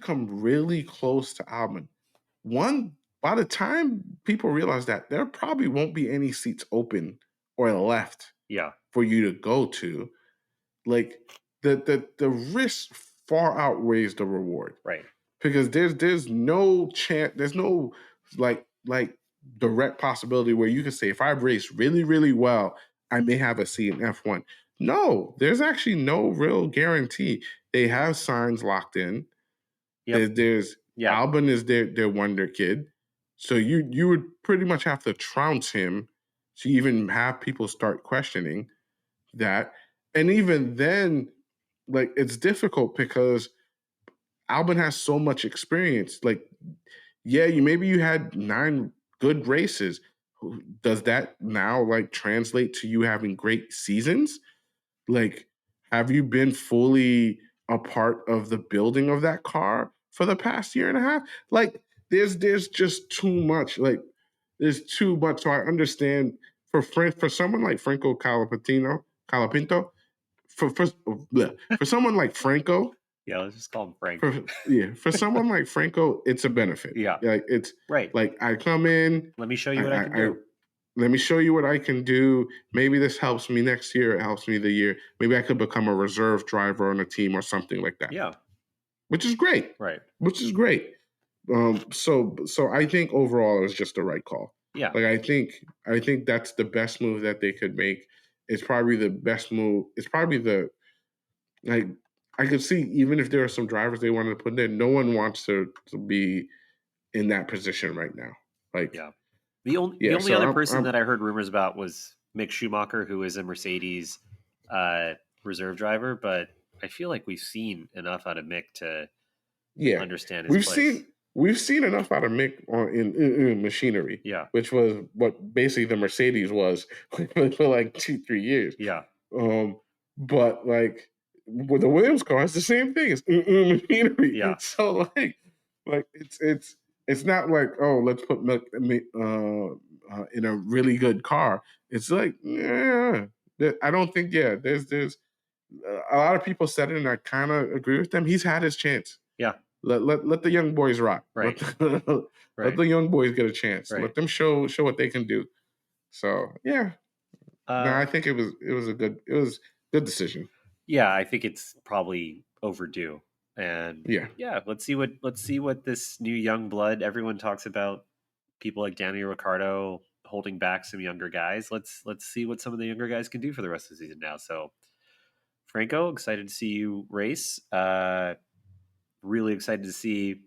A: come really close to Albon, by the time people realize that, there probably won't be any seats open or left
B: Yeah.
A: for you to go to. Like the risk far outweighs the reward.
B: Right.
A: Because there's no chance, there's no like direct possibility where you can say if I race really, really well, I may have a seat in F1. No, there's actually no real guarantee. They have signs locked in.
B: Yep.
A: There's
B: Yeah.
A: Albon is their wonder kid. So you would pretty much have to trounce him to even have people start questioning that. And even then, like it's difficult because Albon has so much experience. Like, yeah, you had 9 good races. Does that now like translate to you having great seasons? Like, have you been fully a part of the building of that car for the past year and a half? Like, there's just too much. Like, there's too much. So I understand for someone like Franco Calapinto, for someone like Franco,
B: Yeah, let's just call him Frank.
A: for someone like Franco, it's a benefit.
B: Yeah.
A: Like it's
B: Right.
A: like I come in,
B: Let me show you what I can do.
A: let me show you what I can do. Maybe this helps me next year. It helps me the year. Maybe I could become a reserve driver on a team or something like that.
B: Yeah.
A: Which is great.
B: Right.
A: Which is great. So I think overall it was just the right call.
B: Yeah.
A: Like I think that's the best move that they could make. It's probably the best move. It's probably the like I could see even if there are some drivers they wanted to put in, no one wants to be in that position right now. Like,
B: Yeah. The
A: yeah,
B: only
A: so
B: other person
A: I'm
B: that I heard rumors about was Mick Schumacher, who is a Mercedes uh, reserve driver, but I feel like we've seen enough out of Mick to
A: yeah,
B: understand his
A: we've
B: place.
A: seen we've seen enough out of Mick in machinery,
B: Yeah.
A: which was what basically the Mercedes was for like 2-3 years.
B: Yeah.
A: Um, but like with the Williams car, it's the same thing. It's machinery.
B: Yeah.
A: So like it's not like, oh, let's put Mick in a really good car. It's like, yeah, I don't think, yeah. There's a lot of people said it, and I kind of agree with them. He's had his chance.
B: Yeah.
A: Let the young boys rock.
B: Right.
A: Let
B: Right.
A: the young boys get a chance.
B: Right.
A: Let them show what they can do. So yeah, no,
B: Uh,
A: I think it was good decision.
B: yeah, I think it's probably overdue. And
A: Yeah,
B: yeah, let's see what this new young blood. Everyone talks about people like Danny Ricciardo holding back some younger guys. Let's see what some of the younger guys can do for the rest of the season now. So Franco, excited to see you race. Really excited to see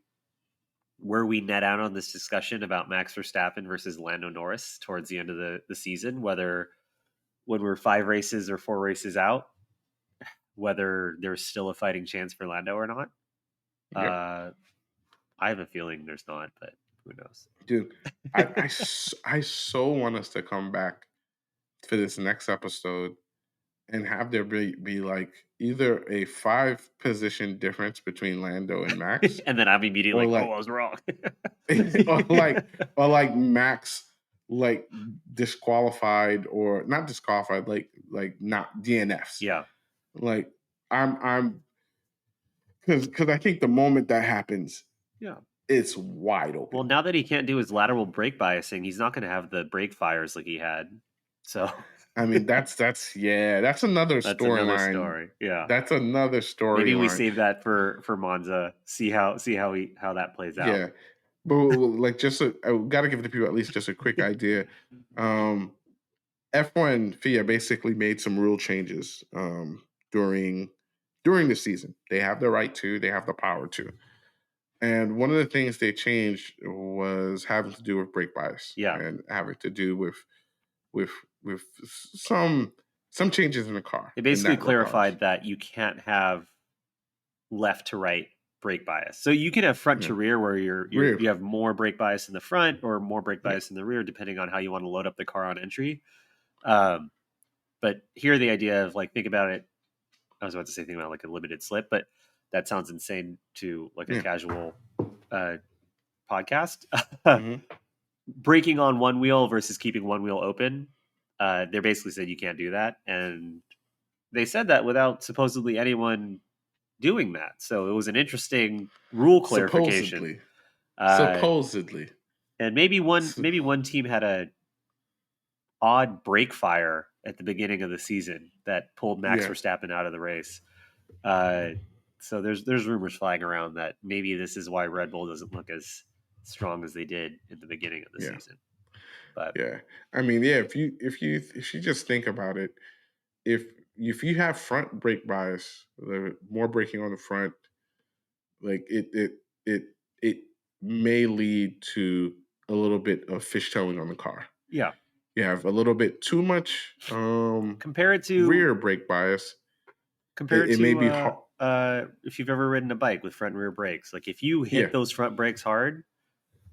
B: where we net out on this discussion about Max Verstappen versus Lando Norris towards the end of the season, whether when we're 5 races or 4 races out, whether there's still a fighting chance for Lando or not.
A: yep,
B: Uh, I have a feeling there's not, but who knows?
A: dude. I so want us to come back for this next episode and have there be like either a 5 position difference between Lando and Max,
B: And then I'm immediately
A: or
B: like, oh,
A: like
B: I was wrong.
A: or like Max like disqualified or not disqualified, like not DNFs.
B: Yeah.
A: Like I'm because I think the moment that happens,
B: Yeah.
A: it's wide
B: Well,
A: open.
B: now that he can't do his lateral brake biasing, he's not going to have the brake fires like he had. So
A: I mean, that's another
B: that's another
A: storyline.
B: story. Yeah.
A: That's another
B: Maybe we
A: storyline.
B: save that for Monza. See how that plays out.
A: Yeah, but like I got to give the people at least just a quick idea. Um, F1 FIA basically made some rule changes during during the season. They have the right to, they have the power to. And one of the things they changed was having to do with brake bias
B: Yeah.
A: and having to do with with some changes in the car
B: It
A: in
B: basically
A: that regards.
B: clarified that you can't have left to right brake bias. So you can have front
A: Yeah,
B: to rear where
A: rear.
B: you have more brake bias in the front or more brake
A: Yeah,
B: bias in the rear, depending on how you want to load up the car on entry. Um, but here the idea of like think about it. I was about to say think about like a limited slip, but that sounds insane to like a
A: yeah.
B: casual uh, podcast.
A: Hmm.
B: Braking on one wheel versus keeping one wheel open. They basically said you can't do that, and they said that without supposedly anyone doing that. So it was an interesting rule clarification.
A: Supposedly,
B: Uh,
A: supposedly.
B: and maybe one team had a odd brake fire at the beginning of the season that pulled Max
A: Yeah,
B: Verstappen out of the race. Uh, so there's rumors flying around that maybe this is why Red Bull doesn't look as strong as they did in the beginning of the
A: yeah,
B: season. But
A: yeah. I mean, yeah. If you just think about it, if if you have front brake bias, more braking on the front, like it it may lead to a little bit of fishtailing on the car.
B: yeah,
A: You have a little bit too much
B: compare it to
A: rear brake bias.
B: compare
A: It,
B: it
A: it may
B: to
A: be hard.
B: if you've ever ridden a bike with front and rear brakes. Like if you
A: Yeah,
B: hit those front brakes hard,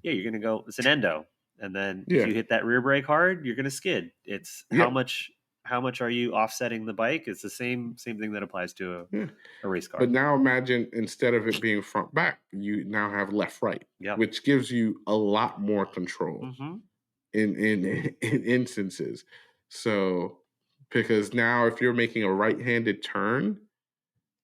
B: yeah, you're gonna go. It's an endo, and then if
A: yeah,
B: you hit that rear brake hard, you're gonna skid. It's
A: yeah,
B: how much are you offsetting the bike? It's the same thing that applies to
A: yeah.
B: a race
A: But
B: car.
A: now imagine instead of it being front back, you now have left right,
B: Yeah.
A: which gives you a lot more control
B: Mm-hmm.
A: in in instances. So because now if you're making a right-handed turn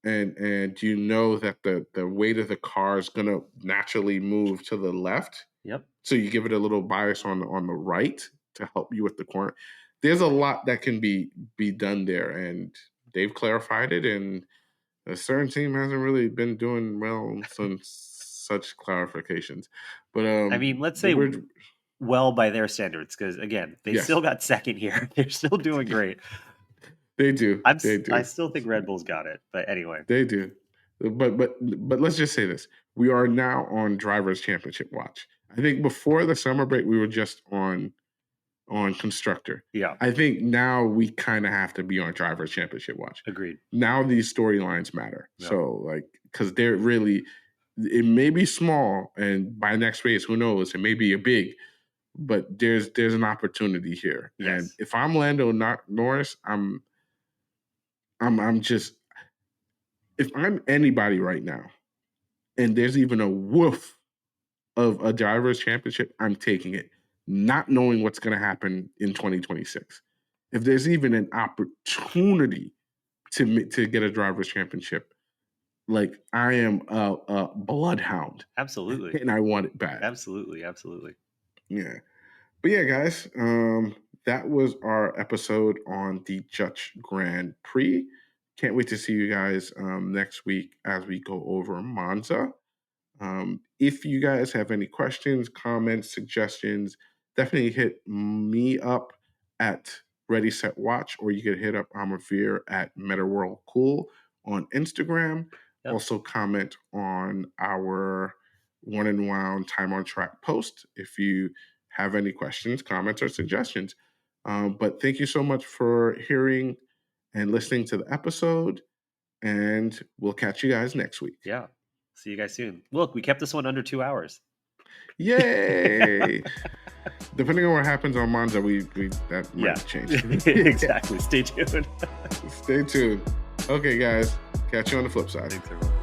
A: and you know that the weight of the car is going to naturally move to the left,
B: Yep.
A: so you give it a little bias on the right to help you with the corner. There's a lot that can be done there, and they've clarified it, and a certain team hasn't really been doing well since such clarifications. But
B: I mean, let's
A: the
B: say
A: word,
B: well by their standards, because again, they still
A: yes,
B: got second here. They're still doing great.
A: they do, they
B: I
A: do,
B: still think Red Bull's got it, but anyway,
A: they do. But let's just say this: we are now on Drivers' Championship watch. I think before the summer break, we were just on constructor.
B: Yeah,
A: I think now we kind of have to be on Drivers' Championship watch.
B: agreed.
A: Now these storylines matter.
B: Yep.
A: So like, because they're really, it may be small, and by next race, who knows? It may be a big, but there's an opportunity here.
B: Yes.
A: And if I'm Lando Norris, I'm just, if I'm anybody right now, and there's even a woof of a Drivers' Championship, I'm taking it, not knowing what's going to happen in 2026. If there's even an opportunity to get a Drivers' Championship, like, I am a bloodhound.
B: Absolutely.
A: And I want it bad.
B: Absolutely.
A: Yeah. But yeah, guys, that was our episode on the Dutch Grand Prix. Can't wait to see you guys next week as we go over Monza. If you guys have any questions, comments, suggestions, definitely hit me up at Ready Set Watch, or you could hit up Amavir at MetaWorldCool on Instagram.
B: Yep.
A: Also comment on our One and Wound Time on Track post if you have any questions, comments, or suggestions. But thank you so much for hearing and listening to the episode, and we'll catch you guys next week.
B: Yeah. See you guys soon. Look, we kept this one under 2 hours.
A: Yay! Depending on what happens on Monza, that might change.
B: Exactly. Stay tuned.
A: Stay tuned. Okay, guys. Catch you on the flip side.
B: Thanks, everyone.